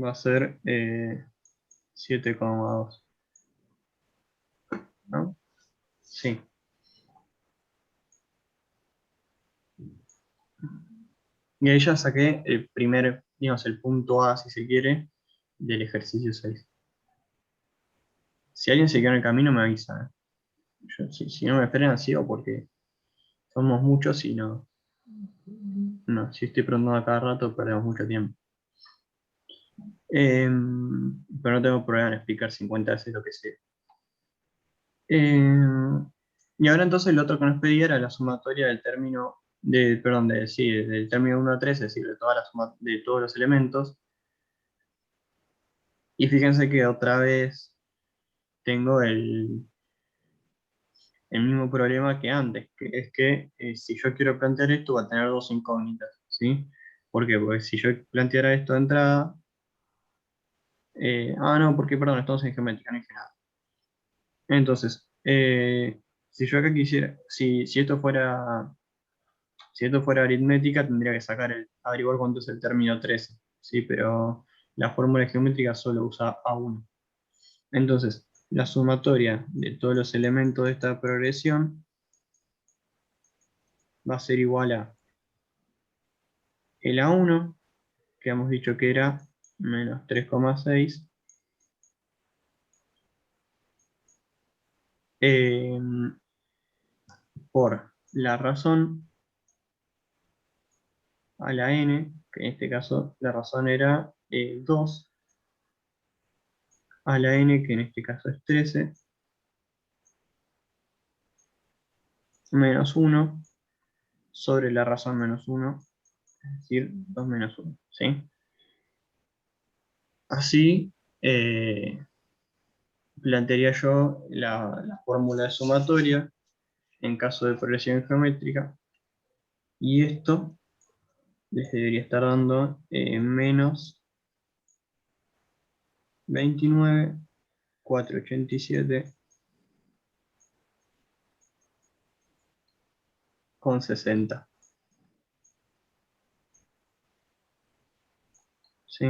va a ser 7,2. ¿No? Sí. Y ahí ya saqué el primer, digamos, el punto A, si se quiere, del ejercicio 6. Si alguien se queda en el camino, me avisa. Si no me frenan, sigo porque somos muchos y no, si estoy preguntando a cada rato, perdemos mucho tiempo. Pero no tengo problema en explicar 50 veces lo que sé. Y ahora entonces lo otro que nos pedía era la sumatoria del término, del término 1 a 3, es decir, de toda la suma de todos los elementos. Y fíjense que otra vez tengo el mismo problema que antes, que es que si yo quiero plantear esto va a tener dos incógnitas, ¿sí? ¿Por qué? Porque si yo planteara esto de entrada, no, porque perdón, estamos en geometría, no dije nada. Entonces, si yo acá quisiera, si esto fuera aritmética, tendría que averiguar cuánto es el término 13, ¿sí? Pero la fórmula geométrica solo usa A1. Entonces, la sumatoria de todos los elementos de esta progresión va a ser igual a el A1, que hemos dicho que era menos 3,6, por la razón a la n, que en este caso la razón era 2, a la n, que en este caso es 13, menos 1, sobre la razón menos 1, es decir, 2 menos 1, ¿sí? Así plantearía yo la fórmula de sumatoria en caso de progresión geométrica, y esto les debería estar dando menos 29.487,60. ¿Sí?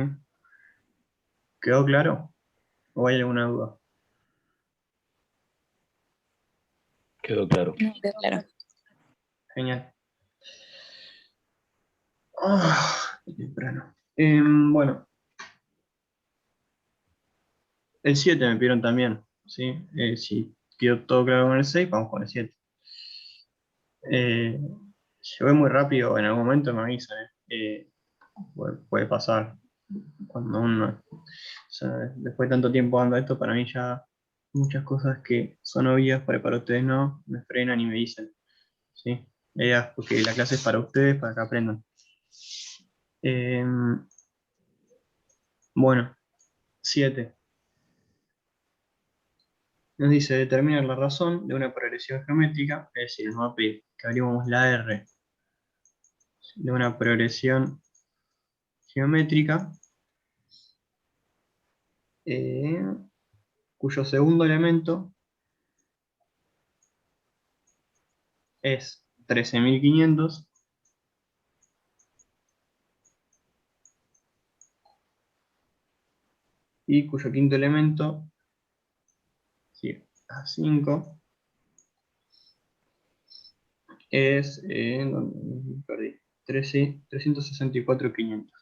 ¿Quedó claro? ¿O hay alguna duda? Quedó claro. No, claro. Genial. Qué temprano. Bueno, el 7 me pidieron también, ¿sí? Si quedó todo claro con el 6, vamos con el 7. Si voy muy rápido, en algún momento me avisan, puede pasar cuando uno, o sea, después de tanto tiempo dando esto, para mí ya muchas cosas que son obvias, para ustedes no, me frenan y me dicen, ¿sí? La idea es porque la clase es para ustedes, para que aprendan. Bueno, 7. Nos dice determinar la razón de una progresión geométrica, es decir, nos va a pedir que averiguemos la R de una progresión geométrica, eh, cuyo segundo elemento es 13.500 y cuyo quinto elemento, sí, A5, es, perdí, 364.500.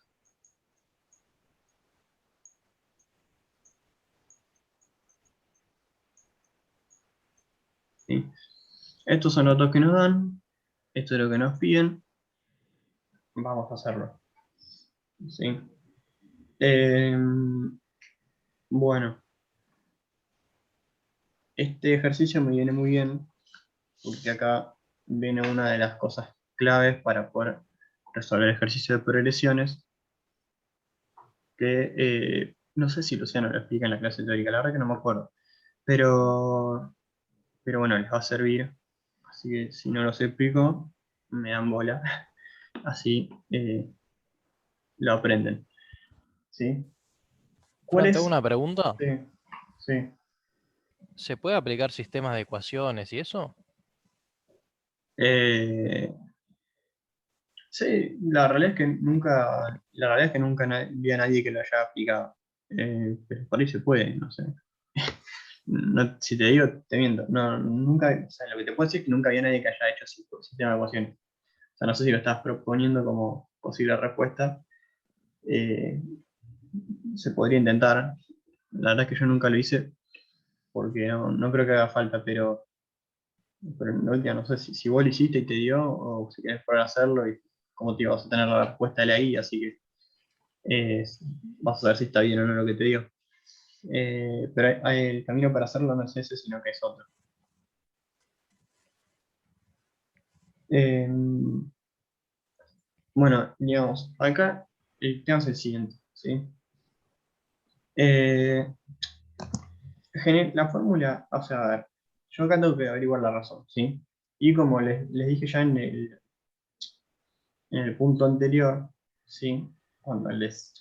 ¿Sí? Estos son los datos que nos dan, esto es lo que nos piden, vamos a hacerlo. ¿Sí? Bueno, este ejercicio me viene muy bien porque acá viene una de las cosas claves para poder resolver el ejercicio de progresiones, que no sé si Luciano lo explica en la clase teórica, la verdad que no me acuerdo, pero bueno, les va a servir, así que si no los explico, me dan bola, así lo aprenden. ¿Sí? ¿Cuál Fran, te hago es? una pregunta. Sí, sí. ¿Se puede aplicar sistemas de ecuaciones y eso? Eh, sí, la realidad es que nunca vi a nadie que lo haya aplicado. Pero por ahí se puede, no sé. No, si te digo, te miento. No, nunca, o sea, lo que te puedo decir es que nunca había nadie que haya hecho sistema de ecuaciones. O sea, no sé si lo estás proponiendo como posible respuesta. Eh, Se podría intentar. La verdad es que yo nunca lo hice porque no creo que haga falta, pero no, ya no sé si vos lo hiciste y te dio o si querés probar a hacerlo y como te digo, vas a tener la respuesta de la guía, así que eh, vas a ver si está bien o no lo que te digo. Pero el camino para hacerlo no es ese, sino que es otro. Eh, bueno, digamos, acá el tema es el siguiente, ¿sí? Eh, la fórmula, o sea, a ver, yo acá tengo que averiguar la razón, ¿sí? Y como les dije ya en el punto anterior, ¿sí? Cuando les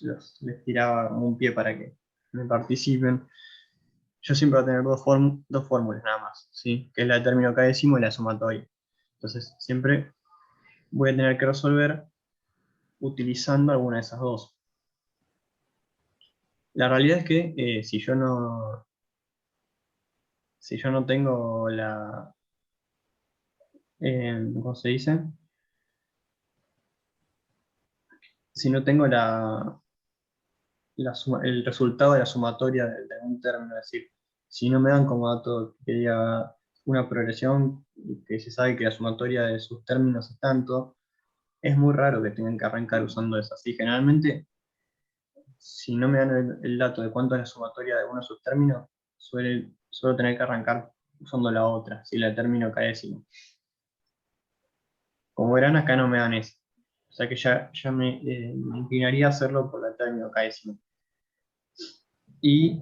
tiraba un pie para que me participen, yo siempre voy a tener dos fórmulas nada más, ¿sí? Que es la de término k-décimo y la sumatoria. Entonces, siempre voy a tener que resolver utilizando alguna de esas dos. La realidad es que si yo no tengo ¿cómo se dice? Si no tengo el resultado de la sumatoria de un término, es decir, si no me dan como dato que diga una progresión que se sabe que la sumatoria de sus términos es tanto, es muy raro que tengan que arrancar usando eso. Así, generalmente, si no me dan el dato de cuánto es la sumatoria de uno de sus términos, suelo tener que arrancar usando la otra, si la término k-décimo. Como verán, acá no me dan eso. O sea que ya me inclinaría a hacerlo por la término k-décimo. Y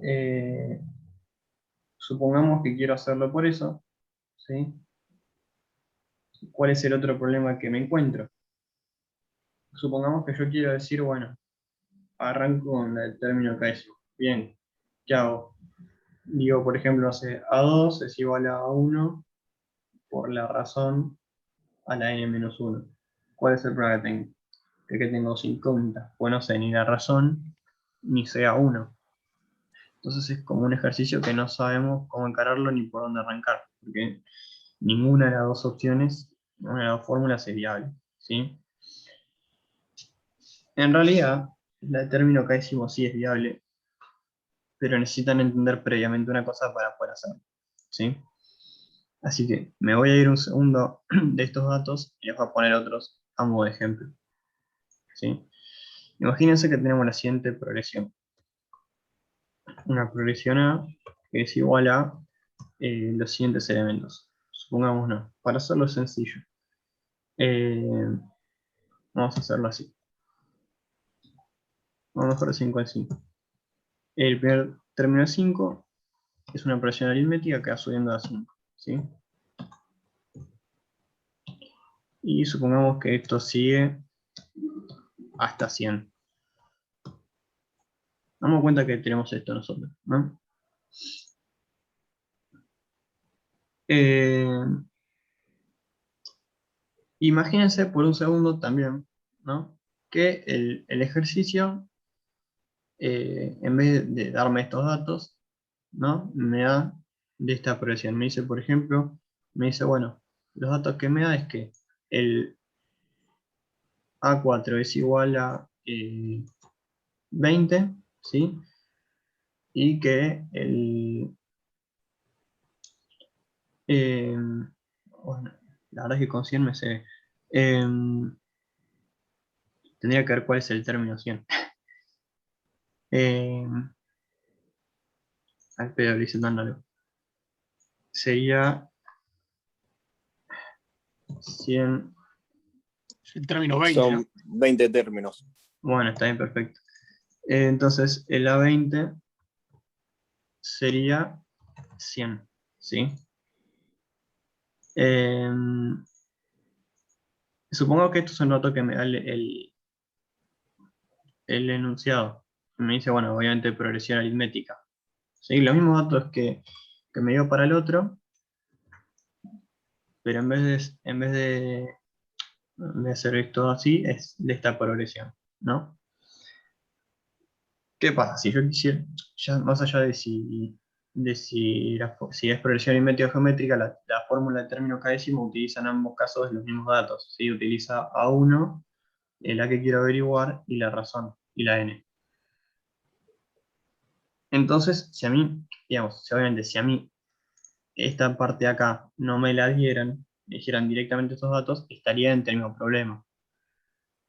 supongamos que quiero hacerlo por eso, ¿sí? ¿Cuál es el otro problema que me encuentro? Supongamos que yo quiero decir, bueno, arranco con el término k-décimo. Bien, ¿qué hago? Digo, por ejemplo, no sé, A2 es igual a 1 por la razón a la n-1. ¿Cuál es el problema que tengo? Que tengo dos incógnitas. Pues no sé ni la razón, ni sea 1. Entonces es como un ejercicio que no sabemos cómo encararlo ni por dónde arrancar, porque ninguna de las dos opciones, ninguna de las dos fórmulas es viable, ¿sí? En realidad, la de término k-décimo sí es viable, pero necesitan entender previamente una cosa para poder hacerlo, ¿sí? Así que me voy a ir un segundo de estos datos y les voy a poner otros a modo de ejemplo, ¿sí? Imagínense que tenemos la siguiente progresión. Una progresión A que es igual a los siguientes elementos. Supongamos no, para hacerlo sencillo. Vamos a hacerlo así. Vamos a hacer 5 en 5. El primer término de 5 es una progresión aritmética que va subiendo a 5, ¿sí? Y supongamos que esto sigue hasta 100. Damos cuenta que tenemos esto nosotros, ¿no? Imagínense por un segundo también, ¿no? Que el ejercicio, en vez de darme estos datos, ¿no? Me da de esta progresión. Me dice, por ejemplo, bueno, los datos que me da es que el A4 es igual a 20, ¿sí? Y que bueno, la verdad es que con 100 me sé. Tendría que ver cuál es el término 100. Al pedo, lo hice tan largo. Sería 100. El término 20, ¿no? Son 20 términos. Bueno, está bien, perfecto. Entonces, el A20 sería 100, ¿sí? Supongo que esto es un dato que me da el enunciado. Me dice, bueno, obviamente progresión aritmética. ¿Sí? Los mismos datos que me dio para el otro, pero en vez de hacer esto así, es de esta progresión, ¿no? ¿Qué pasa? Si yo quisiera, ya más allá de si es progresión aritmética o geométrica, la fórmula de término k-décimo utiliza en ambos casos los mismos datos, ¿sí? Utiliza A1, la que quiero averiguar, y la razón, y la n. Entonces, si a mí, digamos, obviamente, si a mí esta parte de acá no me la dieran, me dijeran directamente estos datos, estaría en el mismo problema,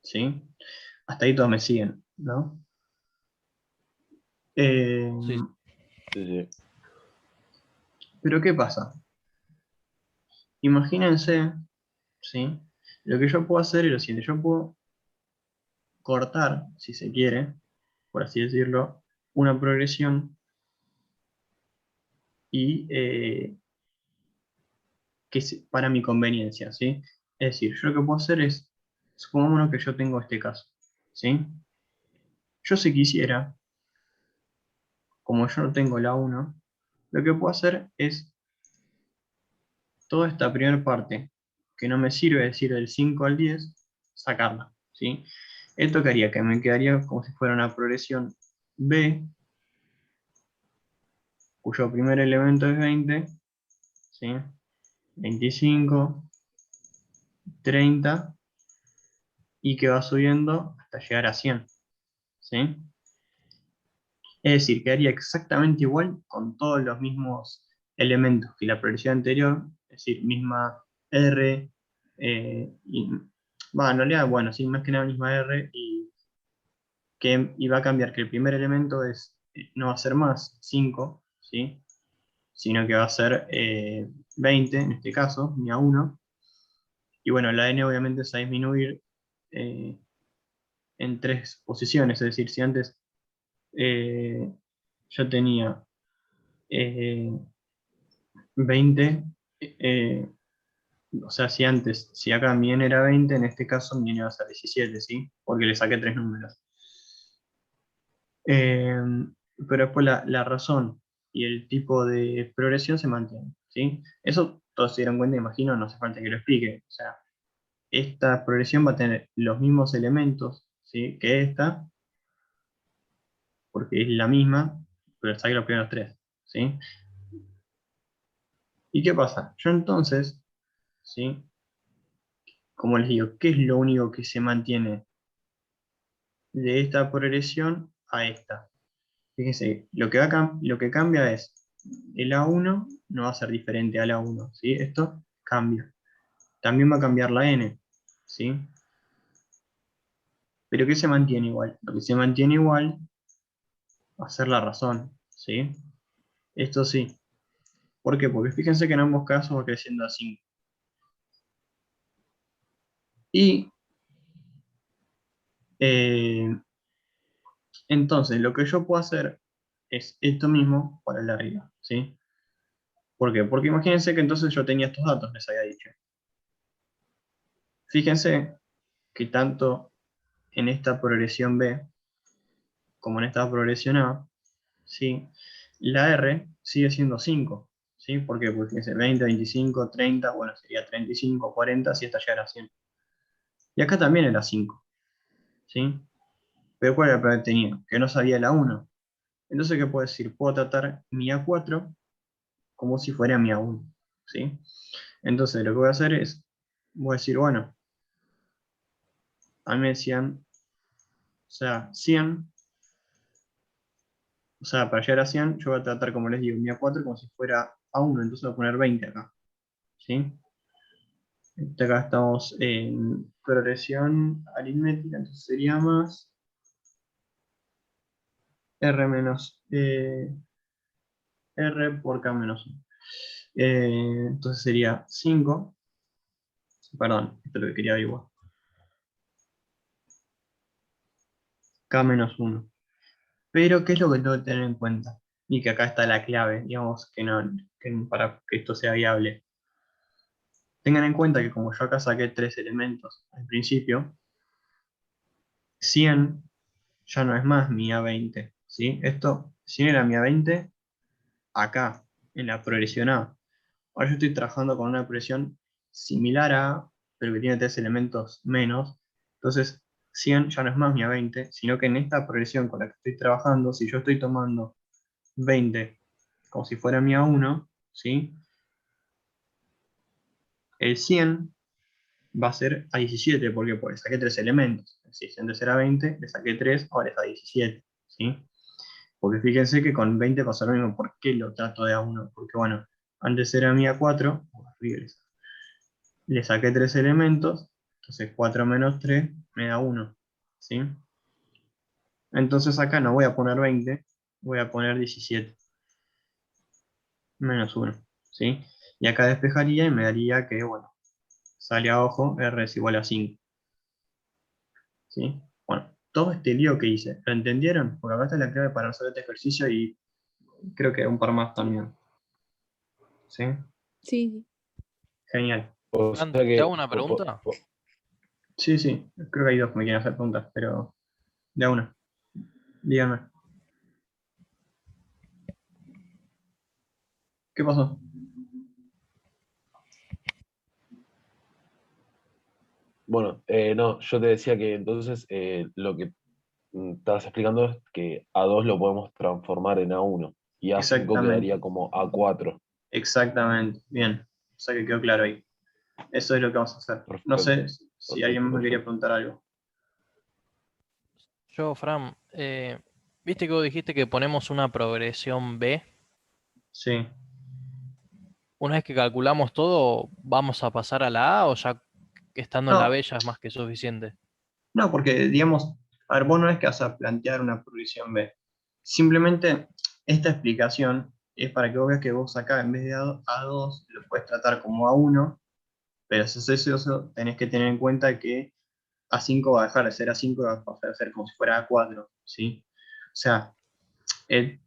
¿sí? Hasta ahí todos me siguen, ¿no? Sí. Sí. Pero ¿qué pasa? Imagínense, ¿sí? Lo que yo puedo hacer es lo siguiente, yo puedo cortar, si se quiere, por así decirlo, una progresión y que es para mi conveniencia, ¿sí? Es decir, yo lo que puedo hacer es, supongámonos que yo tengo este caso, ¿sí? Yo si quisiera, como yo no tengo la 1, lo que puedo hacer es toda esta primera parte, que no me sirve, es decir, del 5 al 10, sacarla, ¿sí? Esto que haría, que me quedaría como si fuera una progresión B, cuyo primer elemento es 20, ¿sí? 25, 30, y que va subiendo hasta llegar a 100, ¿sí? Es decir, quedaría exactamente igual con todos los mismos elementos que la progresión anterior, es decir, misma R, en realidad, bueno, sí, más que nada misma R, y va a cambiar que el primer elemento no va a ser más 5, ¿sí? Sino que va a ser 20, en este caso, ni a 1. Y bueno, la n obviamente se va a disminuir eh, en 3 posiciones, es decir, si antes yo tenía 20, o sea, si acá mi n era 20, en este caso mi n va a ser 17, ¿sí? Porque le saqué 3 números. Eh, pero después la razón y el tipo de progresión se mantienen, ¿sí? Eso todos se dieron cuenta, imagino, no hace falta que lo explique. O sea, esta progresión va a tener los mismos elementos, ¿sí? Que esta, porque es la misma, pero saqué los primeros 3, ¿sí? ¿Y qué pasa? Yo entonces, ¿sí? Como les digo, ¿qué es lo único que se mantiene de esta progresión a esta? Fíjense, lo que cambia es el A1 no va a ser diferente al A1, ¿sí? Esto cambia. También va a cambiar la N, ¿sí? Pero ¿qué se mantiene igual? Lo que se mantiene igual va a ser la razón, ¿sí? Esto sí. ¿Por qué? Porque fíjense que en ambos casos va creciendo a 5. Y eh, entonces lo que yo puedo hacer es esto mismo para el de arriba, ¿sí? ¿Por qué? Porque imagínense que entonces yo tenía estos datos, les había dicho. Fíjense que tanto en esta progresión B como en esta progresión A, ¿sí? La R sigue siendo 5, ¿sí? ¿Por qué? Porque fíjense, 20, 25, 30, bueno, sería 35, 40 si esta ya era 100. Y acá también era 5, ¿sí? Pero ¿cuál era el problema que tenía? Que no sabía la 1. Entonces, ¿qué puedo decir? Puedo tratar mi A4 como si fuera mi A1, ¿sí? Entonces, lo que voy a hacer es, voy a decir, bueno, a mí me decían, o sea, 100, o sea, para llegar a 100, yo voy a tratar, como les digo, mi A4 como si fuera A1, entonces voy a poner 20 acá, ¿sí? Acá estamos en progresión aritmética, entonces sería más R menos R por K menos 1. Entonces sería 5, perdón, esto es lo que quería averiguar, K menos 1. Pero, ¿qué es lo que tengo que tener en cuenta? Y que acá está la clave, digamos, para que esto sea viable. Tengan en cuenta que como yo acá saqué 3 elementos al principio, 100 ya no es más mi A20, ¿sí? Esto, 100 era mi A20 acá, en la progresión A. Ahora yo estoy trabajando con una progresión similar a A, pero que tiene 3 elementos menos. Entonces, 100 ya no es más mi A20, sino que en esta progresión con la que estoy trabajando, si yo estoy tomando 20 como si fuera mi A1, ¿sí? El 100 va a ser a 17, ¿por qué? Porque saqué 3 elementos. Si antes era 20, le saqué 3, ahora es a 17, ¿sí? Porque fíjense que con 20 pasa lo mismo. ¿Por qué lo trato de A1? Porque bueno, antes era mi A4, le saqué 3 elementos, entonces 4 menos 3 me da 1, ¿sí? Entonces acá no voy a poner 20, voy a poner 17 menos 1, ¿sí? Y acá despejaría y me daría que, sale abajo, R es igual a 5, ¿sí? Bueno, todo este lío que hice, ¿lo entendieron? Porque acá está la clave para resolver este ejercicio y creo que un par más también. ¿Sí? Sí. Genial. O Fran, sea ¿te hago que, una pregunta? Sí, sí, creo que hay dos que me quieren hacer preguntas, pero de a una. Díganme. ¿Qué pasó? bueno, no, yo te decía que entonces lo que estabas explicando es que A2 lo podemos transformar en A1 y A5 Exactamente, quedaría como A4. exactamente. Bien, o sea que quedó claro ahí. Eso es lo que vamos a hacer. No Perfecto, sé si alguien perfecto, más me quería perfecto. preguntar algo. Yo, Fran, viste que vos dijiste que ponemos una progresión B. Sí. Una vez que calculamos todo, ¿vamos a pasar a la A o ya estando en la No, B ya es más que suficiente? no, porque digamos, a ver, vos no es que vas a plantear una progresión B. Simplemente esta explicación es para que vos veas que vos acá en vez de A2 lo puedes tratar como A1, pero si haces eso tenés que tener en cuenta que A5 va a dejar de ser A5 y va a pasar a ser como si fuera A4, ¿sí? O sea, eh,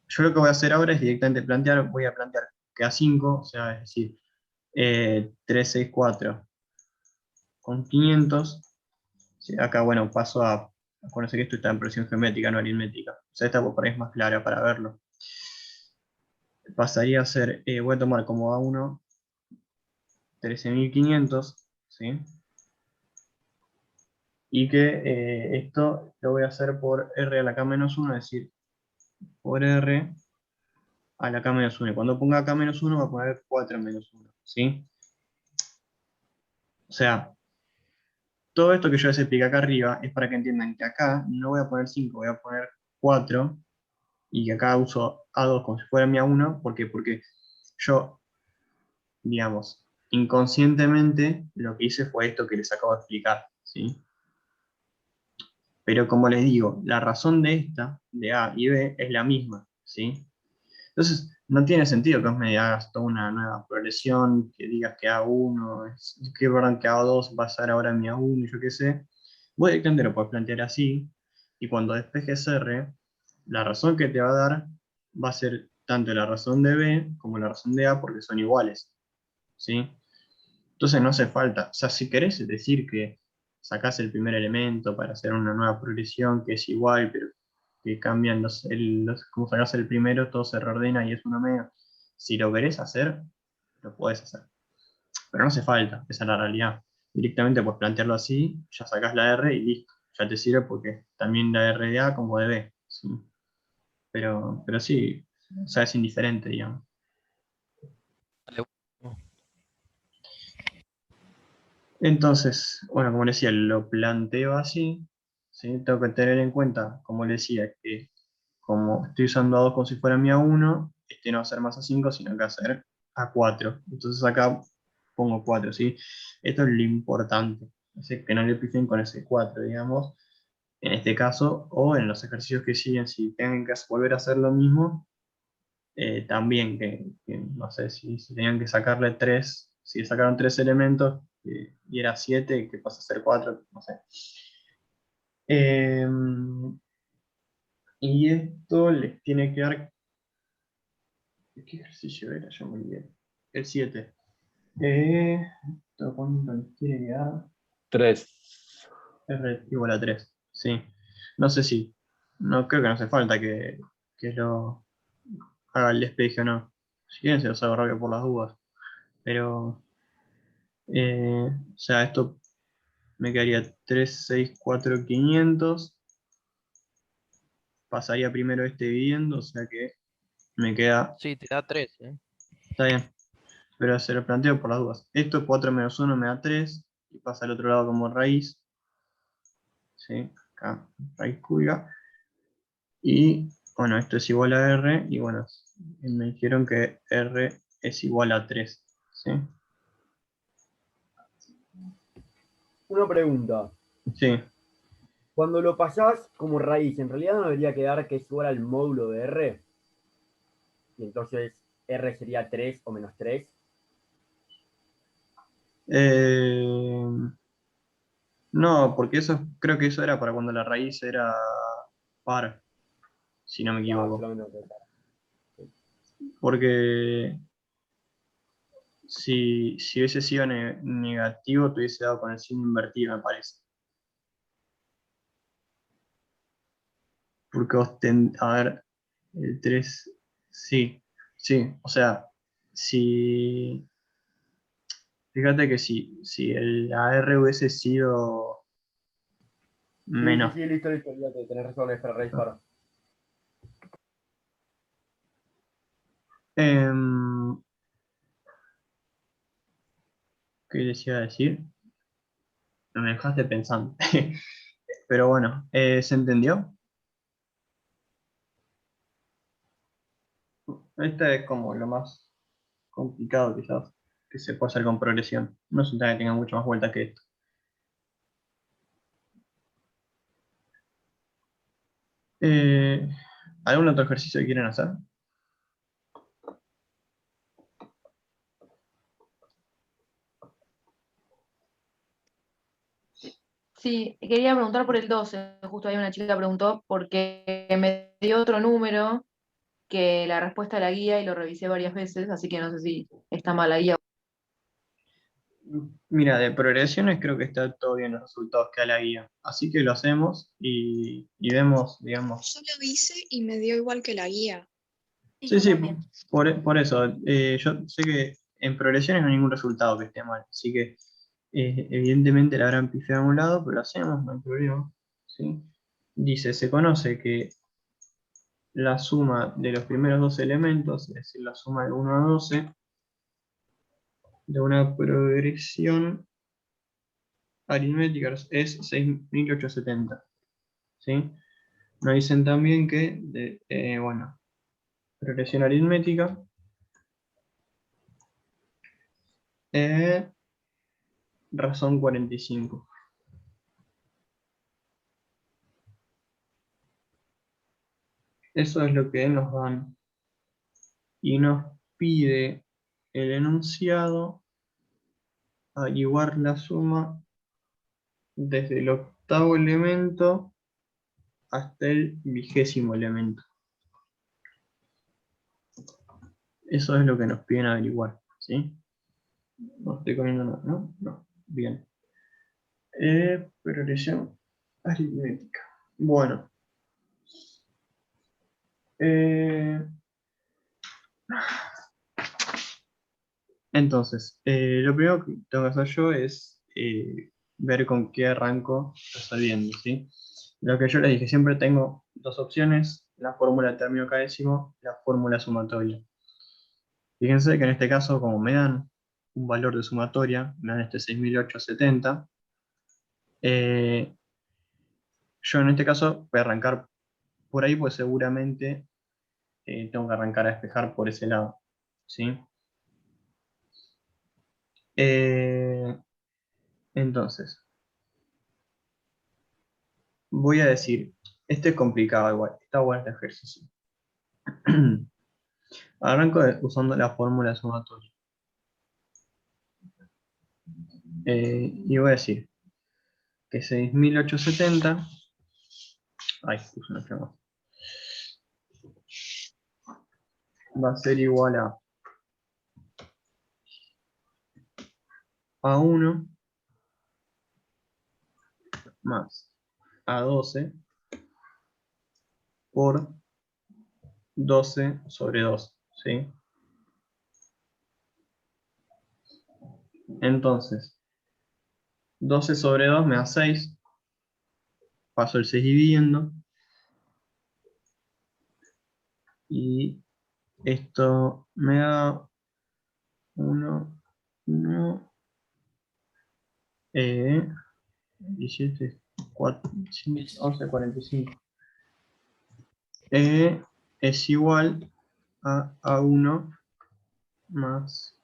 yo lo que voy a hacer ahora es directamente voy a plantear que A5, o sea, es decir, 364 con 500. Sí, acá, bueno, paso a acuérdense que esto está en progresión geométrica, no aritmética. O sea, esta por ahí es más clara para verlo. Pasaría a ser, voy a tomar como A1 13.500, ¿sí? Y que esto lo voy a hacer por R a la K menos 1, es decir, por R a la K menos 1. Y cuando ponga K menos 1 va a poner 4 menos 1, ¿sí? O sea, todo esto que yo les expliqué acá arriba es para que entiendan que acá no voy a poner 5, voy a poner 4 y que acá uso A2 como si fuera mi A1. ¿Por qué? Porque yo, digamos, inconscientemente lo que hice fue esto que les acabo de explicar, ¿sí? Pero como les digo, la razón de esta, de A y B, es la misma, ¿sí? Entonces, no tiene sentido que vos me hagas toda una nueva progresión, que digas que A1, que verdad que A2 va a ser ahora mi A1, y yo qué sé. Vos directamente lo puedes plantear así, y cuando despejes R, la razón que te va a dar va a ser tanto la razón de B como la razón de A, porque son iguales, ¿sí? Entonces no hace falta, o sea, si querés decir que sacás el primer elemento para hacer una nueva progresión que es igual, pero que cambian como sacás el primero, todo se reordena y es uno menos. Si lo querés hacer, lo podés hacer. Pero no hace falta, esa es la realidad. Directamente puedes plantearlo así, ya sacás la R y listo. Ya te sirve porque también la R de A como de B. ¿Sí? Pero sí, o sea, es indiferente, digamos. Dale. Entonces, bueno, como les decía, lo planteo así, ¿sí? Tengo que tener en cuenta, como les decía, que como estoy usando A2 como si fuera mi A1, este no va a ser más A5, sino que va a ser A4. Entonces acá pongo 4, ¿sí? Esto es lo importante, es que no le pifen con ese 4, digamos, en este caso, o en los ejercicios que siguen, si tengan que volver a hacer lo mismo, también, que no sé, si tenían que sacarle 3, si sacaron 3 elementos y era 7, que pasa a ser 4, no sé. Y esto les tiene que dar. ¿Qué ejercicio era? Yo me olvidé. El 7. ¿Esto cuánto les tiene que dar? 3. R igual a 3. Sí. No sé si. No creo que no hace falta que lo haga el despeje o no. Si quieren se los hago rápido por las dudas. Pero. O sea, esto me quedaría 3, 6, 4, 500. Pasaría primero este dividiendo, o sea que me queda. Sí, te da 3, ¿eh? Está bien. Pero se lo planteo por las dudas. Esto 4 menos 1 me da 3 y pasa al otro lado como raíz. ¿Sí? Acá, raíz cúbica. Y bueno, esto es igual a R. Y bueno, me dijeron que R es igual a 3. ¿Sí? Una pregunta. Sí. Cuando lo pasás como raíz, ¿en realidad no debería quedar que es igual al módulo de R? Y entonces R sería 3 o menos 3. Eh, No, porque eso creo que eso era para cuando la raíz era par, si no me equivoco. solamente par. Porque si hubiese sido negativo, te hubiese dado con el signo invertido, me parece. Porque vos a ver, el 3 sí, sí, o sea, si, fíjate que si el AR hubiese sido menos, Sí, listo, olvídate, tenés razón, es para raíz par. em, ¿qué les iba a decir? Me dejaste pensando. Pero bueno, ¿se entendió? Este es como lo más complicado quizás que se puede hacer con progresión. No es un tema que tenga mucho más vuelta que esto. Eh, ¿Algún otro ejercicio que quieren hacer? Sí, quería preguntar por el 12. Justo ahí una chica preguntó porque me dio otro número que la respuesta a la guía y lo revisé varias veces, así que no sé si está mal la guía. Mira, de progresiones creo que está todo bien los resultados que da la guía. Así que lo hacemos y vemos, digamos. Yo lo hice y me dio igual que la guía. Sí, Sí, yo sí, también. por eso. Yo sé que en progresiones no hay ningún resultado que esté mal. Así que evidentemente la habrán pifiado a un lado, pero lo hacemos, no hay problema. ¿Sí? Dice, se conoce que la suma de los primeros dos elementos, es decir, la suma de 1 a 12, de una progresión aritmética es 6.870. ¿Sí? Nos dicen también que, bueno, progresión aritmética, razón 45. Eso es lo que nos dan. Y nos pide el enunciado averiguar la suma desde el octavo elemento hasta el 20º elemento. Eso es lo que nos piden averiguar, ¿sí? No estoy comiendo nada, ¿no? No, bien. Progresión aritmética. Bueno. Entonces, lo primero que tengo que hacer yo es ver con qué arranco resolviendo, ¿sí? Lo que yo les dije, siempre tengo dos opciones, la fórmula de término k-décimo, la fórmula sumatoria. Fíjense que en este caso, como me dan un valor de sumatoria, me dan este 6.870, yo en este caso voy a arrancar por ahí, pues seguramente tengo que arrancar a despejar por ese lado, ¿sí? Entonces, voy a decir, este es complicado igual, está bueno este ejercicio. Arranco usando la fórmula sumatoria. Y voy a decir que 6.870, ay, puse una flema, va a ser igual a A1 más A12 por 12 sobre 2, ¿sí? Entonces, 12 sobre 2 me da 6, paso el 6 dividiendo, y esto me da 1, 1, 17, 4, 11, 45. Es igual a A1 más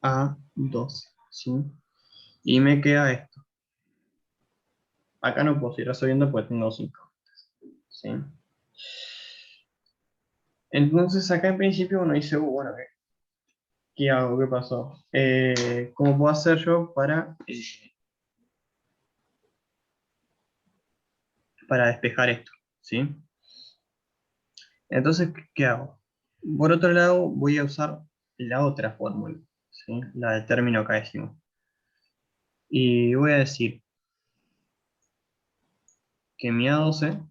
A12, ¿sí? Y me queda esto. Acá no puedo seguir resolviendo porque tengo 5, ¿sí? Entonces acá en principio uno dice, bueno, ¿qué hago? ¿Qué pasó? ¿Cómo puedo hacer yo para para despejar esto, ¿sí? Entonces, ¿qué hago? Por otro lado, voy a usar la otra fórmula, ¿sí? La del término décimo. Y voy a decir que mi A12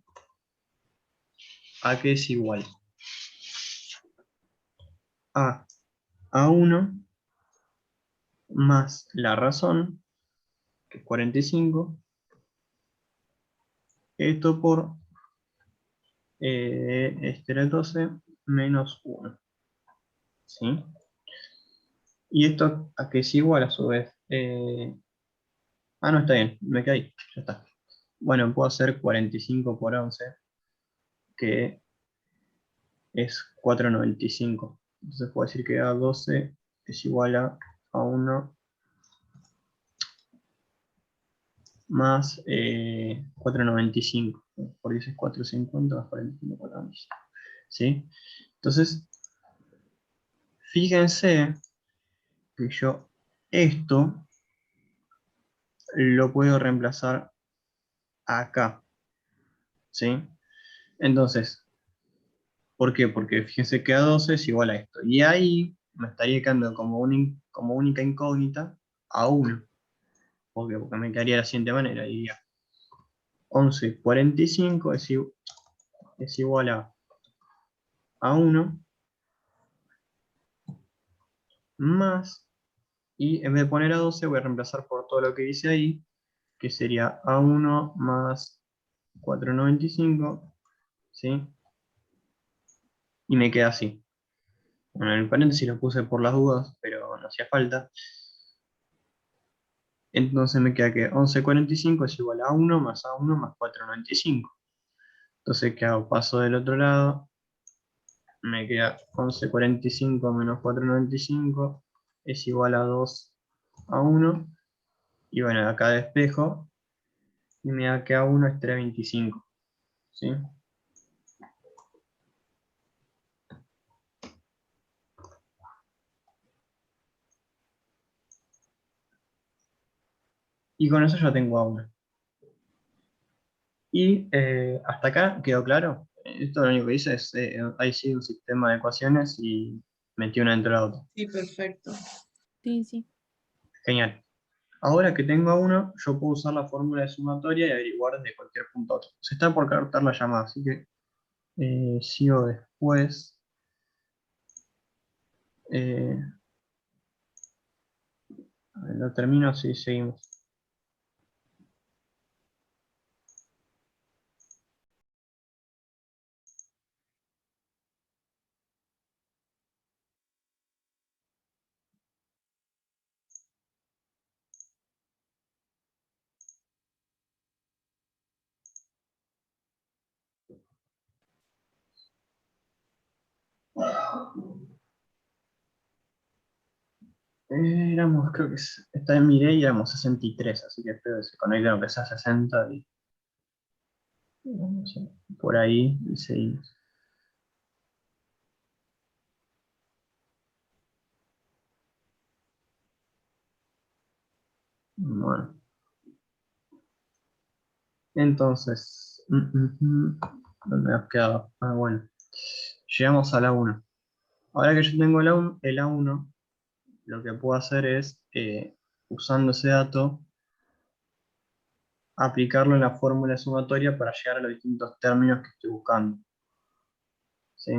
a que es igual a A1 más la razón, que es 45, esto por este era el 12 menos 1, ¿sí? Y esto a que es igual a su vez. No, está bien, me caí, ya está. Bueno, puedo hacer 45 por 11, que es 4,95. Entonces puedo decir que A12 es igual a A1 más 4,95. Por 10 es 4,50 más 45, 4,95. ¿Sí? Entonces, fíjense que yo esto lo puedo reemplazar acá. ¿Sí? Entonces, ¿por qué? Porque fíjense que A12 es igual a esto. Y ahí me estaría quedando como única incógnita A1. ¿Por qué? Porque me quedaría de la siguiente manera. Diría 11,45 es igual a A1 más, y en vez de poner A12 voy a reemplazar por todo lo que dice ahí, que sería A1 más 4,95, ¿sí? Y me queda así. Bueno, en el paréntesis lo puse por las dudas, pero no hacía falta. Entonces me queda que 11,45 es igual a 1 más A1 más 4,95. Entonces, ¿qué hago? Paso del otro lado, me queda 11,45 menos 4,95 es igual a 2 a 1. Y bueno, acá despejo y me da que A1 es 3,25. ¿Sí? Y con eso ya tengo A1. Y hasta acá quedó claro. Esto lo único que hice es, ahí sí, un sistema de ecuaciones y metí una dentro de la otra. Sí, perfecto. Sí, sí. Genial. Ahora que tengo A1, yo puedo usar la fórmula de sumatoria y averiguar desde cualquier punto a otro. Se está por cortar la llamada, así que sigo después. Eh, a ver, lo termino, sí, seguimos. Creo que está en Mirei y éramos 63, así que espero que se conecten aunque sea 60 y no sé, por ahí y seguimos. Bueno, entonces, ¿dónde nos quedado? Bueno, llegamos a la 1. Ahora que yo tengo el A1, lo que puedo hacer es, usando ese dato, aplicarlo en la fórmula sumatoria para llegar a los distintos términos que estoy buscando. ¿Sí?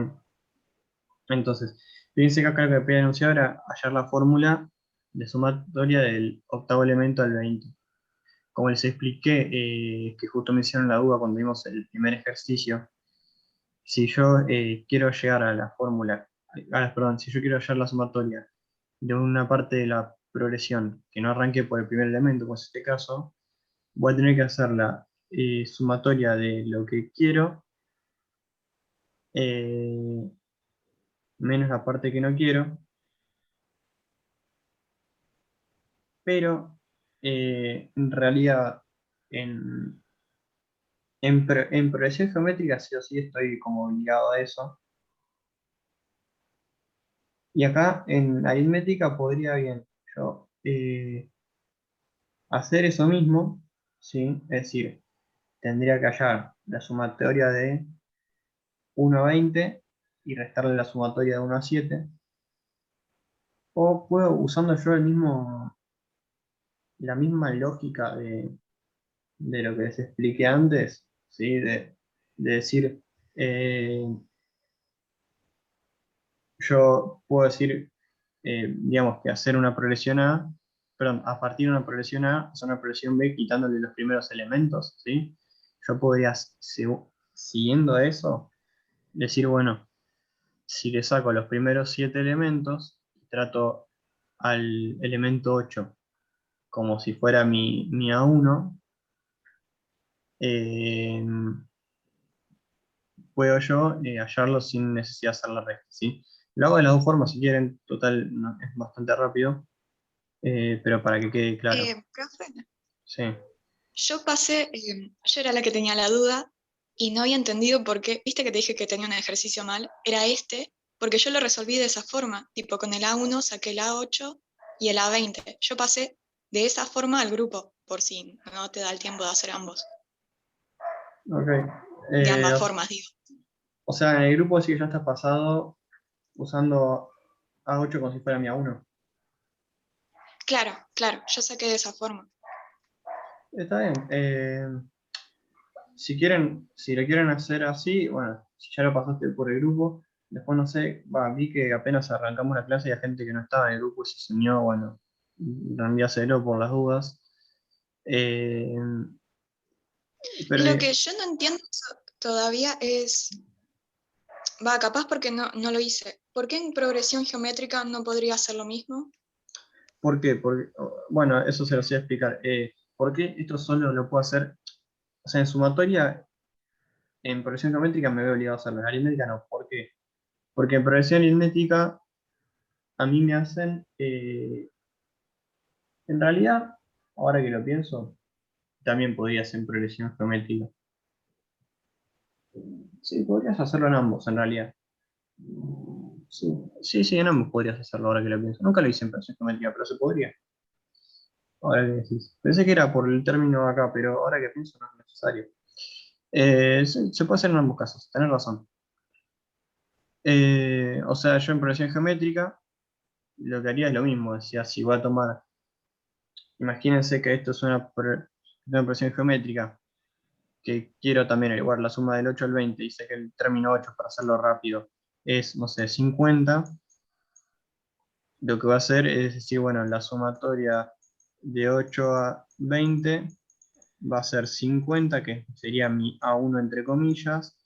Entonces, fíjense que acá lo que voy a anunciar era hallar la fórmula de sumatoria del octavo elemento al 20. Como les expliqué, que justo me hicieron la duda cuando vimos el primer ejercicio, si yo quiero llegar a la fórmula, perdón, si yo quiero hallar la sumatoria de una parte de la progresión que no arranque por el primer elemento, como es este caso, voy a tener que hacer la sumatoria de lo que quiero eh, menos la parte que no quiero, pero en realidad en progresión geométrica sí o sí estoy como obligado a eso. Y acá en aritmética podría bien yo hacer eso mismo, ¿sí? Es decir, tendría que hallar la sumatoria de 1 a 20 y restarle la sumatoria de 1 a 7. O puedo, usando yo la misma lógica de lo que les expliqué antes, ¿sí? De decir, yo puedo decir, digamos, que hacer una progresión A, perdón, a partir de una progresión A, hacer una progresión B quitándole los primeros elementos, ¿sí? Yo podría, siguiendo eso, decir, bueno, si le saco los primeros 7 elementos, trato al elemento 8 como si fuera mi A1, puedo yo hallarlo sin necesidad de hacer la resta, ¿sí? Lo hago de las dos formas, si quieren, total, es bastante rápido, pero para que quede claro. Profe, Sí. yo era la que tenía la duda y no había entendido por qué, viste que te dije que tenía un ejercicio mal, era este, porque yo lo resolví de esa forma, tipo con el A1 saqué el A8 y el A20. Yo pasé de esa forma al grupo, por si no te da el tiempo de hacer ambos. Ok. De ambas formas, digo. O sea, en el grupo sí que ya está pasado usando A8 como si fuera mi A1. Claro, yo saqué de esa forma. Está bien. Si quieren, si lo quieren hacer así, bueno, si ya lo pasaste por el grupo, después no sé, vi que apenas arrancamos la clase y hay gente que no estaba en el grupo y se unió, bueno, reenvíaselo por las dudas. Pero Lo que yo no entiendo todavía es, capaz porque no lo hice. ¿Por qué en progresión geométrica no podría hacer lo mismo? ¿por qué? Porque, bueno, eso se lo voy a explicar. ¿Por qué esto solo lo puedo hacer? O sea, en sumatoria, en progresión geométrica me veo obligado a hacerlo, en aritmética no. ¿Por qué? Porque en progresión aritmética a mí me hacen, en realidad, ahora que lo pienso, también podría ser en progresión geométrica. Sí, podrías hacerlo en ambos, en realidad. Sí, en ambos podrías hacerlo ahora que lo pienso. Nunca lo hice en progresión geométrica, pero se podría. Ahora que decís. Pensé que era por el término acá, pero ahora que pienso no es necesario. Se puede hacer en ambos casos, tenés razón. O sea, yo en progresión geométrica lo que haría es lo mismo. Decía, si voy a tomar, imagínense que esto es una progresión geométrica, que quiero también igual la suma del 8 al 20, y sé que el término 8, para hacerlo rápido, es, no sé, 50. Lo que va a hacer es decir, bueno, la sumatoria de 8 a 20 va a ser 50, que sería mi A1 entre comillas,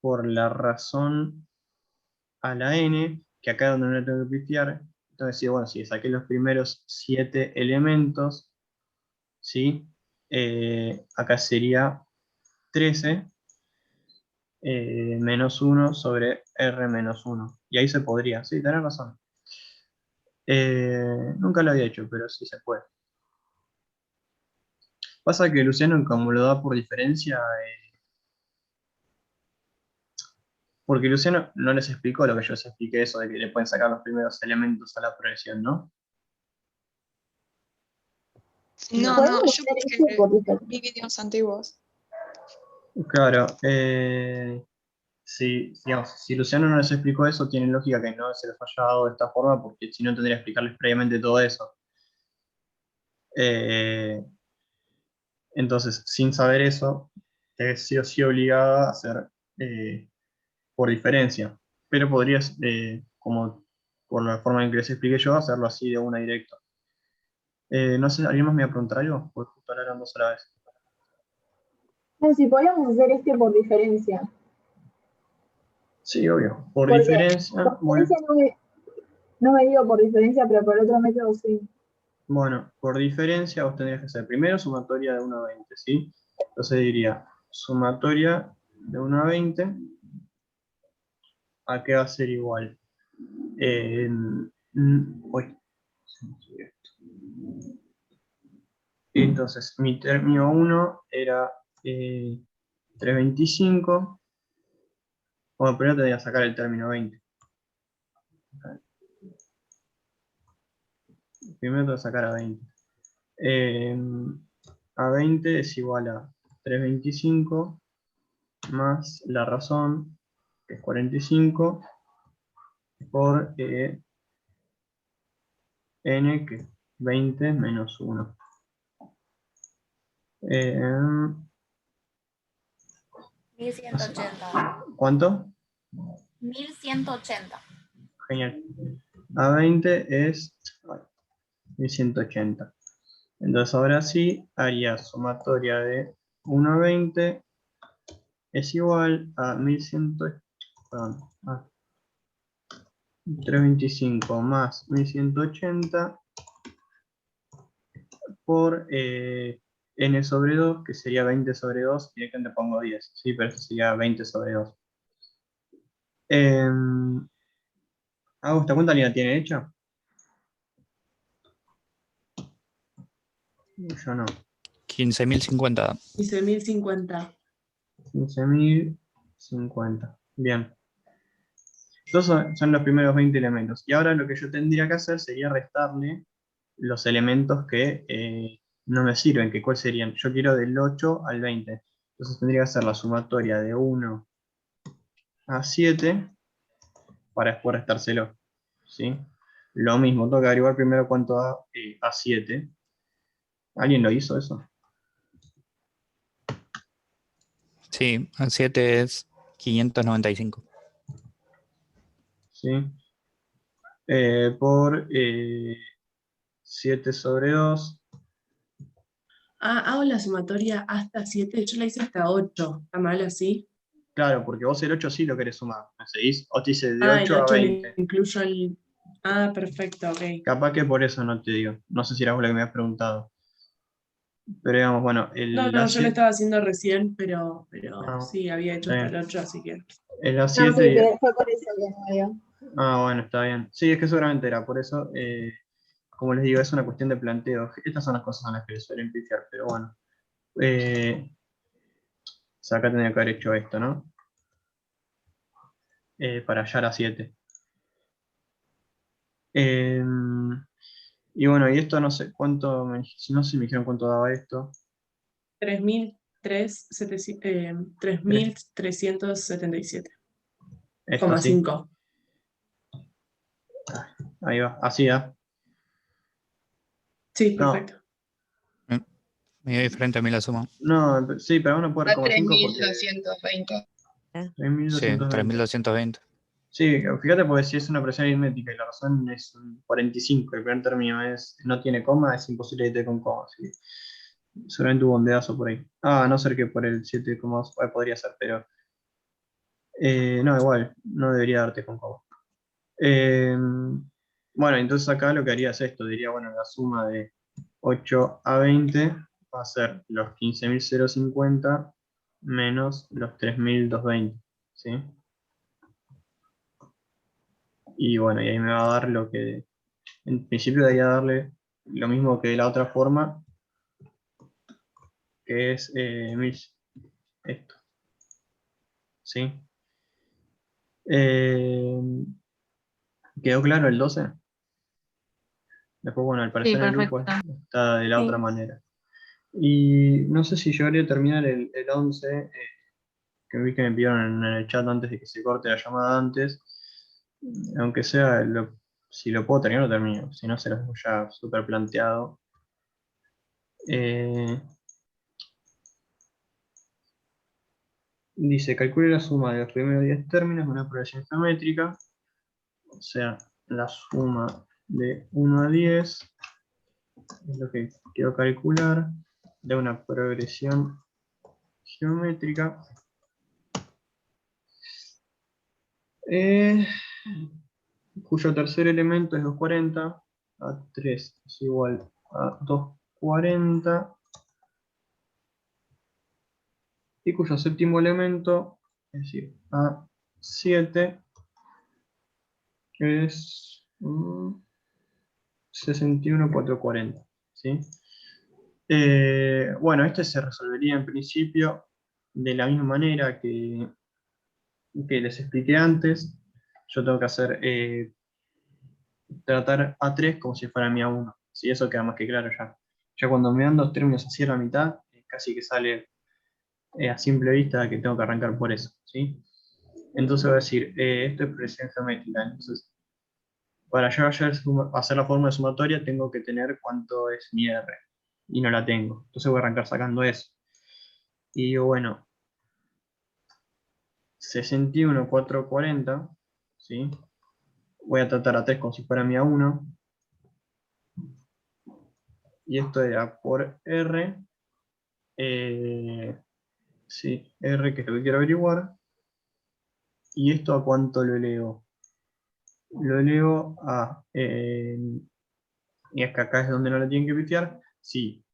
por la razón a la n, que acá es donde no le tengo que pifiar. Entonces, sí, bueno, si saqué los primeros 7 elementos, ¿sí? Acá sería 13 menos 1 sobre R menos 1. Y ahí se podría, sí, tenés razón. Nunca lo había hecho, pero sí se puede. Pasa que Luciano, como lo da por diferencia, porque Luciano no les explicó lo que yo les expliqué, eso de que le pueden sacar los primeros elementos a la progresión, ¿no? No, ¿Podemos yo hacer porque esto por diferencia? vi videos antiguos. Claro, digamos, si Luciano no les explicó eso, tiene lógica que no se les haya dado de esta forma, porque si no tendría que explicarles previamente todo eso. Eh, entonces, sin saber eso, te ves sí o sí obligada a hacer por diferencia. Pero podrías, como por la forma en que les expliqué yo, hacerlo así de una directa. No sé, ¿alguien más me va a preguntar algo? Porque justo hablaron dos a la vez. No, si podíamos hacer este por diferencia. Sí, obvio. Por Porque diferencia, por diferencia no me digo por diferencia, pero por otro método sí. bueno, por diferencia vos tendrías que hacer primero sumatoria de 1 a 20, ¿sí? Entonces diría sumatoria de 1 a 20, ¿a qué va a ser igual? Uy, se me subió esto. Entonces, mi término 1 era 325. Bueno, primero tendría que sacar el término 20. Primero tengo que sacar a 20. A 20 es igual a 325 más la razón, que es 45, por n, que es 20 menos 1. Eh, 1180. ¿Cuánto? 1180. Genial. A 20 es 1180. Entonces ahora sí haría sumatoria de 1 a 20 es igual a 1100, perdón, a 325 más 1180 por n sobre 2, que sería 20 sobre 2, directamente pongo 10, ¿sí? Pero esto sería 20 sobre 2. ¿Hago esta cuenta? ¿Alguien la tiene hecha? Yo no. 15.050. 15.050. 15.050. Bien. Estos son los primeros 20 elementos. Y ahora lo que yo tendría que hacer sería restarle los elementos que no me sirven, que ¿cuáles serían? Yo quiero del 8 al 20. Entonces tendría que hacer la sumatoria de 1 a 7 para después restárselo. ¿Sí? Lo mismo, tengo que averiguar primero cuánto da a 7. ¿Alguien lo hizo eso? Sí, 7 es 595. ¿Sí? Por 7 sobre 2. Hago la sumatoria hasta 7, yo la hice hasta 8. ¿Está mal así? Claro, porque vos el 8 sí lo querés sumar. ¿Me seguís? O te dice de El 8 a 8 le 20. incluyo el... perfecto, ok. Capaz que por eso no te digo. No sé si era vos la que me habías preguntado. Pero digamos, bueno, No, el yo lo A7, estaba haciendo recién, pero no, sí, había hecho está hasta el bien. 8, así que... El No, sí, A7 fue por eso que no dio. bueno, está bien. Sí, es que seguramente era por eso. Como les digo, es una cuestión de planteo. Estas son las cosas en las que les suelen pifiar, pero bueno. O sea, acá tendría que haber hecho esto, ¿no? Para hallar a 7. Y bueno, y esto no sé cuánto, no sé si me dijeron cuánto daba esto. 3.377,5. Esto así. 5. Ahí va, así da. Sí, No, perfecto. Medio diferente a mí la suma. no, sí, pero uno puede A 0,5 porque 3.220. 3.220. 3.220. Sí, fíjate porque si es una presión aritmética y la razón es un 45, el primer término no tiene coma, es imposible que esté con coma. Así que seguramente hubo un dedazo por ahí. A no ser que por el 7,2 podría ser, pero no, igual, no debería darte con coma. Bueno, entonces acá lo que haría es esto, diría, bueno, la suma de 8 a 20 va a ser los 15.050 menos los 3.220, ¿sí? Y bueno, y ahí me va a dar lo que, en principio debería darle lo mismo que de la otra forma, que es esto, ¿sí? ¿Quedó claro el 12? Después, bueno, al Sí, parecer el grupo perfecto. está de la otra Sí. manera. Y no sé si llegaría a terminar el 11, que vi que me pidieron en el chat antes de que se corte la llamada antes. Aunque sea, si lo puedo terminar, lo termino. Si no, se los dejo ya súper planteado. Dice, calcule la suma de los primeros 10 términos de una progresión geométrica. O sea, la suma de 1 a 10 es lo que quiero calcular de una progresión geométrica. Cuyo tercer elemento es 240, A3 es igual a 240, y cuyo séptimo elemento, es decir, A7, es 61,440. ¿Sí? Bueno, este se resolvería en principio de la misma manera que les expliqué antes. Yo tengo que hacer tratar A3 como si fuera mi A1. ¿Sí? Eso queda más que claro ya. Ya cuando me dan dos términos así a la mitad, casi que sale a simple vista que tengo que arrancar por eso, ¿sí? Entonces voy a decir, esto es progresión geométrica, entonces para yo hacer la fórmula sumatoria tengo que tener cuánto es mi R, y no la tengo, entonces voy a arrancar sacando eso. Y digo, bueno, 61,440, ¿sí? Voy a tratar a 3 como si fuera mi A1, y esto era por R, sí, R que es lo que quiero averiguar, y esto a cuánto lo elevo. Lo elevo a, y es que acá es donde no lo tienen que pifiar, sí,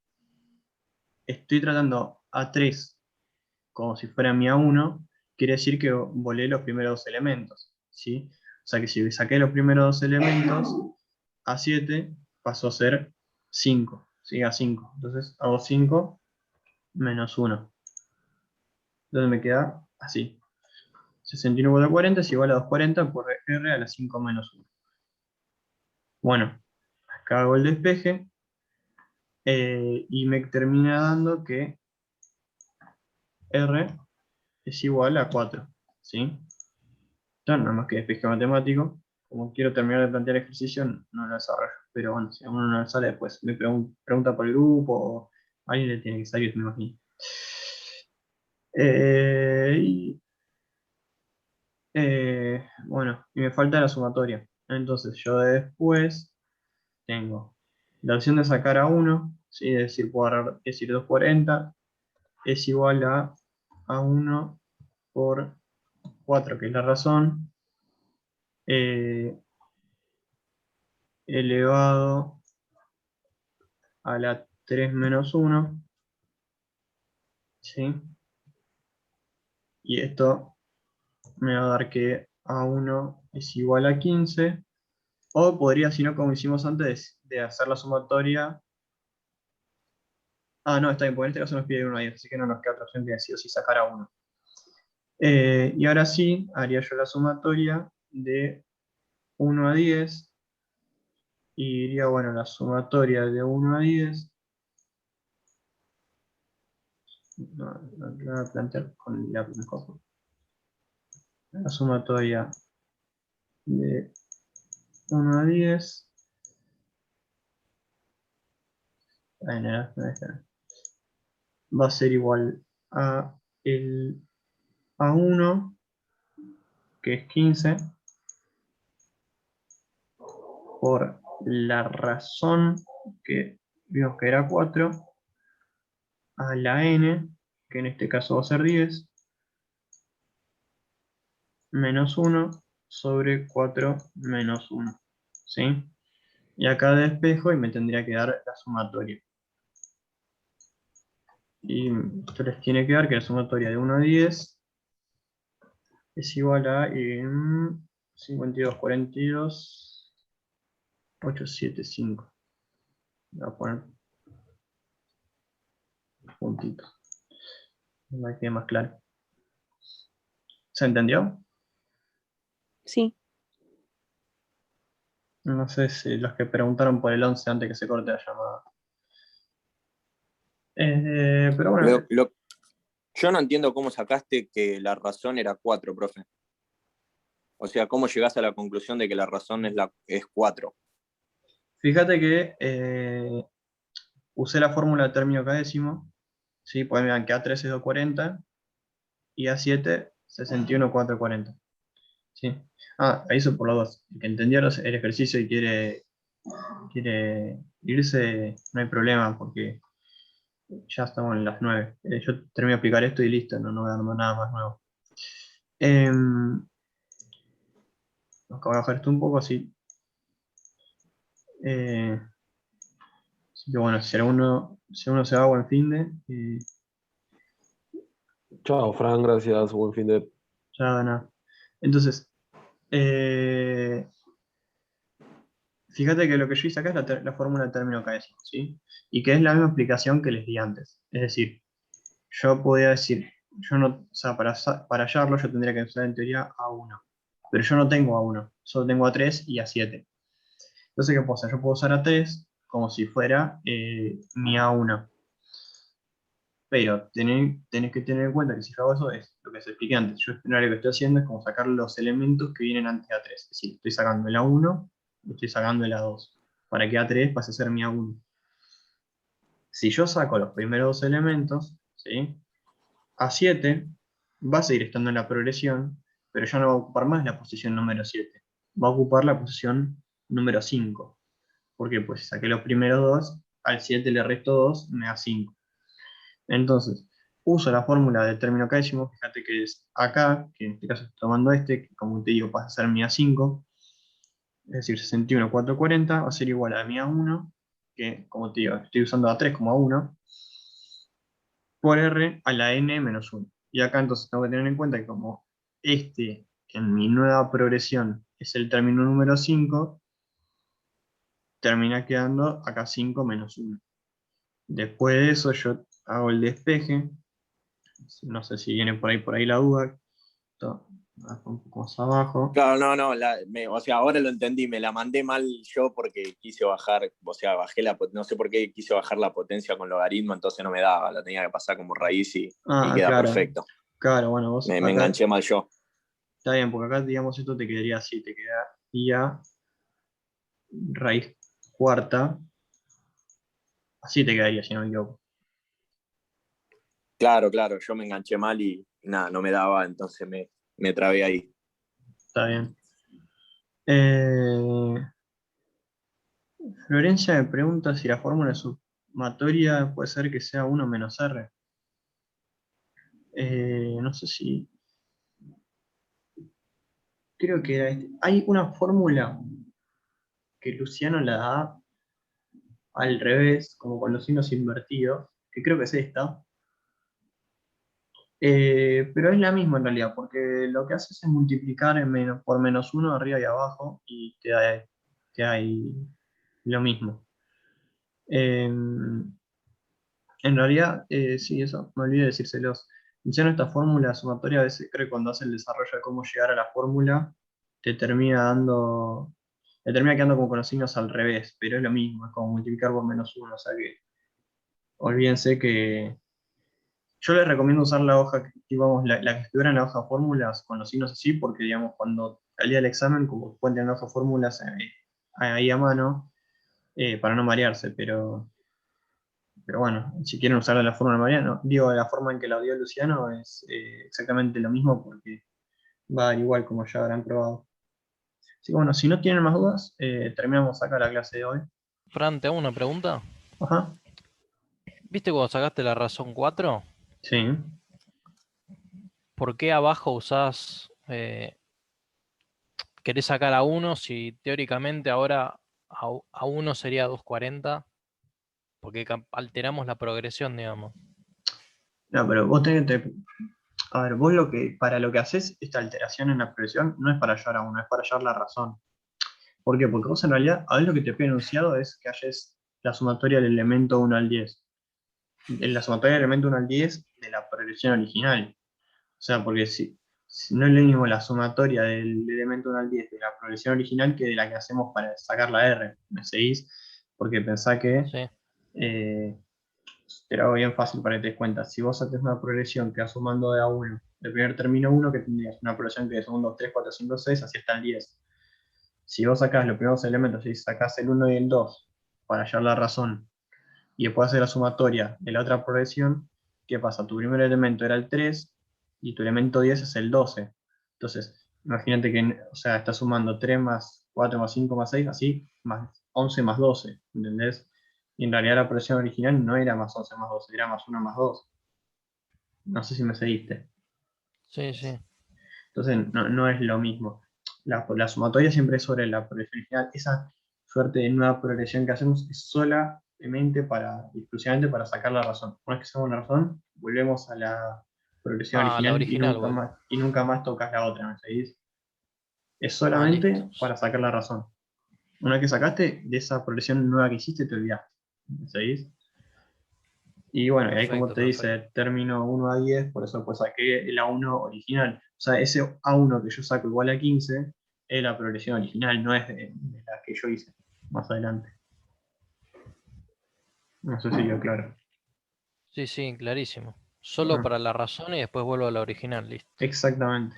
estoy tratando a 3 como si fuera mi A1, quiere decir que volé los primeros dos elementos, ¿sí? O sea que si saqué los primeros dos elementos, A7 pasó a ser 5, ¿sí? A5. Entonces hago 5 menos 1. Entonces me queda así. 61,40 es igual a 240 por R a la 5 menos 1. Bueno, acá hago el despeje y me termina dando que R es igual a 4, ¿sí? Entonces, nada más que despeje matemático. Como quiero terminar de plantear el ejercicio, no lo desarrollo. Pero bueno, si a uno no le sale, después me pregunta por el grupo o a alguien le tiene que salir, me imagino. Bueno, y me falta la sumatoria. Entonces yo después tengo la opción de sacar a 1, ¿sí? Es decir, puedo agarrar, es decir, 240 es igual a 1 por 4, que es la razón, elevado a la 3 menos 1, ¿sí? Y esto me va a dar que A1 es igual a 15, o podría, si no, como hicimos antes, de hacer la sumatoria. Ah, no, está bien, porque en este caso nos pide 1 a 10, así que no nos queda otra opción que sí o sí sacar a 1. Y ahora sí, haría yo la sumatoria de 1 a 10, y diría, bueno, la sumatoria de 1 a 10, no lo voy a plantear con la mejor. La sumatoria de 1 a 10, va a ser igual a el A1, que es 15, por la razón que vimos que era 4, a la n, que en este caso va a ser 10, menos 1 sobre 4 menos 1, ¿sí? Y acá despejo y me tendría que dar la sumatoria. Y esto les tiene que dar que la sumatoria de 1 a 10 es igual a 52,42, 875. Voy a poner puntitos. Me quede más claro. ¿Se entendió? Sí. No sé si los que preguntaron por el 11 antes que se corte la llamada. Pero bueno. Yo no entiendo cómo sacaste que la razón era 4, profe. O sea, ¿cómo llegás a la conclusión de que la razón es 4? Fíjate que usé la fórmula de término cadécimo, ¿sí? Pues vean que A3 es 240 y A7 61,440. ¿Sí? Ahí eso por los dos. El que entendió el ejercicio y quiere irse, no hay problema porque ya estamos en las 9. Yo termino de explicar esto y listo, no voy a dar nada más nuevo. Acabo de bajar esto un poco así. Así que bueno, si uno se va, buen fin de. Chao, Fran, gracias, buen fin de. Ya nada. Entonces, fíjate que lo que yo hice acá es la fórmula de término cadécimo, ¿sí? Y que es la misma explicación que les di antes. Es decir, yo podía decir, yo no, o sea, para hallarlo yo tendría que usar en teoría A1. Pero yo no tengo A1, solo tengo A3 y A7. Entonces, ¿qué puedo hacer? Yo puedo usar A3 como si fuera mi A1. Pero tenés que tener en cuenta que si yo hago eso es lo que se expliqué antes. Yo en realidad lo que estoy haciendo es como sacar los elementos que vienen antes de A3. Es decir, estoy sacando el A1 y estoy sacando el A2. Para que A3 pase a ser mi A1. Si yo saco los primeros dos elementos, ¿sí? A7 va a seguir estando en la progresión, pero ya no va a ocupar más la posición número 7. Va a ocupar la posición número 5. ¿Por qué? Pues si saqué los primeros dos, al 7 le resto 2, me da 5. Entonces, uso la fórmula del término décimo, fíjate que es acá, que en este caso estoy tomando este, que como te digo pasa a ser mi A5, es decir, 61,440 va a ser igual a mi A1, que como te digo, estoy usando A3 como A1, por R a la N menos 1. Y acá entonces tengo que tener en cuenta que como este en mi nueva progresión es el término número 5, termina quedando acá 5 menos 1. Después de eso yo hago el despeje, no sé si viene por ahí la duda, esto, un poco más abajo. Claro, no, o sea, ahora lo entendí, me la mandé mal yo porque quise bajar, o sea, no sé por qué quise bajar la potencia con logaritmo, entonces no me daba, la tenía que pasar como raíz y queda claro, perfecto. Claro, bueno, vos Me acá, enganché mal yo. está bien, porque acá digamos esto te quedaría así, te quedaría raíz cuarta, así te quedaría si no me equivoco. Claro, yo me enganché mal y nada, no me daba, entonces me trabé ahí. Está bien. Florencia me pregunta si la fórmula sumatoria puede ser que sea 1 menos R. No sé si... Creo que era este. Hay una fórmula que Luciano la da al revés, como con los signos invertidos, que creo que es esta. Pero es la misma en realidad, porque lo que hace es multiplicar por menos 1 arriba y abajo y te da ahí lo mismo. En realidad, sí, eso, me olvidé de decírselos. Funciona esta fórmula sumatoria, a veces creo que cuando hace el desarrollo de cómo llegar a la fórmula, te termina quedando como con los signos al revés, pero es lo mismo, es como multiplicar por menos 1, o sea que olvídense que yo les recomiendo usar la hoja, digamos, la que estuviera en la hoja fórmulas con los signos así, porque digamos, cuando al día del examen, como pueden tener la hoja fórmulas ahí a mano, para no marearse, pero bueno, si quieren usar la fórmula Mariano, digo, la forma en que la dio Luciano es exactamente lo mismo porque va a dar igual como ya habrán probado. Así que bueno, si no tienen más dudas, terminamos acá la clase de hoy. Fran, te hago una pregunta. Ajá. ¿Viste cuando sacaste la razón 4? Sí. ¿Por qué abajo usás, querés sacar a 1 si teóricamente ahora a 1 sería 240? Porque alteramos la progresión, digamos. No, pero vos a ver, vos para lo que haces esta alteración en la expresión no es para hallar a 1, es para hallar la razón. ¿Por qué? Porque vos en realidad, a ver, lo que te pide enunciado es que halles la sumatoria del elemento 1 al 10. En la sumatoria del elemento 1 al 10 de la progresión original. O sea, porque si no es lo mismo la sumatoria del elemento 1 al 10 de la progresión original que de la que hacemos para sacar la R. ¿Me seguís? Porque pensá que, Sí. te lo hago bien fácil para que te des cuenta, si vos haces una progresión que va sumando de A1, del primer término 1, que tendrías una progresión que es 1, 2, 3, 4, 5, 6, así hasta el 10. Si vos sacás los primeros elementos y sacás el 1 y el 2 para hallar la razón, y después hacer la sumatoria de la otra progresión, ¿qué pasa? Tu primer elemento era el 3 y tu elemento 10 es el 12. Entonces, imagínate que, o sea, estás sumando 3 más 4 más 5 más 6, así, más 11 más 12, ¿entendés? Y en realidad la progresión original no era más 11 más 12, era más 1 más 2. No sé si me seguiste. Sí, sí. Entonces, no es lo mismo. La sumatoria siempre es sobre la progresión original. Esa suerte de nueva progresión que hacemos es exclusivamente para sacar la razón. Una vez que sacamos la razón, volvemos a la progresión Ah, la original original, bueno. y nunca más tocas la otra, ¿me seguís? Es Ah, solamente listo. para sacar la razón. Una vez que sacaste, de esa progresión nueva que hiciste, te olvidaste. ¿Me seguís? Y bueno, y ahí como Perfecto, te perfecto. dice, término 1 a 10, por eso pues saqué el A1 original. O sea, ese A1 que yo saco igual a 15 es la progresión original, no es de la que yo hice más adelante. No sé si quedó claro. Sí, sí, clarísimo. Solo Bueno, para la razón y después vuelvo a la original, listo. exactamente.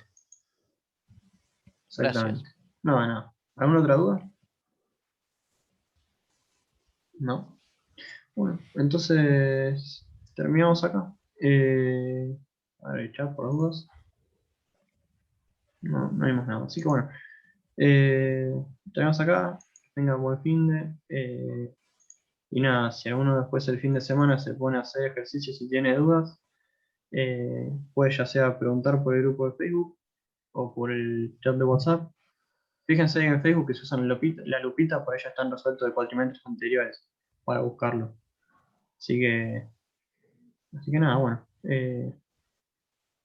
Gracias. Exactamente. No. ¿Alguna otra duda? No. Bueno, entonces terminamos acá. A ver, chat por las dudas. No hay más nada. Así que bueno, terminamos acá. Que tengan buen fin de. Y nada, si alguno después del fin de semana se pone a hacer ejercicios y tiene dudas, puede ya sea preguntar por el grupo de Facebook o por el chat de WhatsApp. Fíjense en Facebook que se usan la lupita, por ahí ya están resueltos de cuatrimestres anteriores para buscarlo. Así que nada, bueno.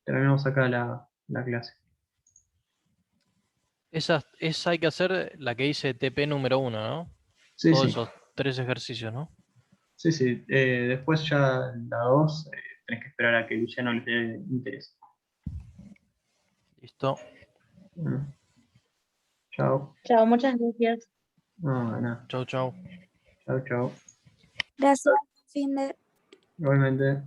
Terminamos acá la clase. Esa hay que hacer la que dice TP número 1, ¿no? Sí, Todos sí. esos 3 ejercicios, ¿no? Sí. Después ya la 2 tenés que esperar a que Luciano les dé interés. Listo. Bueno, chao. Chao, muchas gracias. No, nada. Chau, chau. Chao. Gracias, fin de... Igualmente.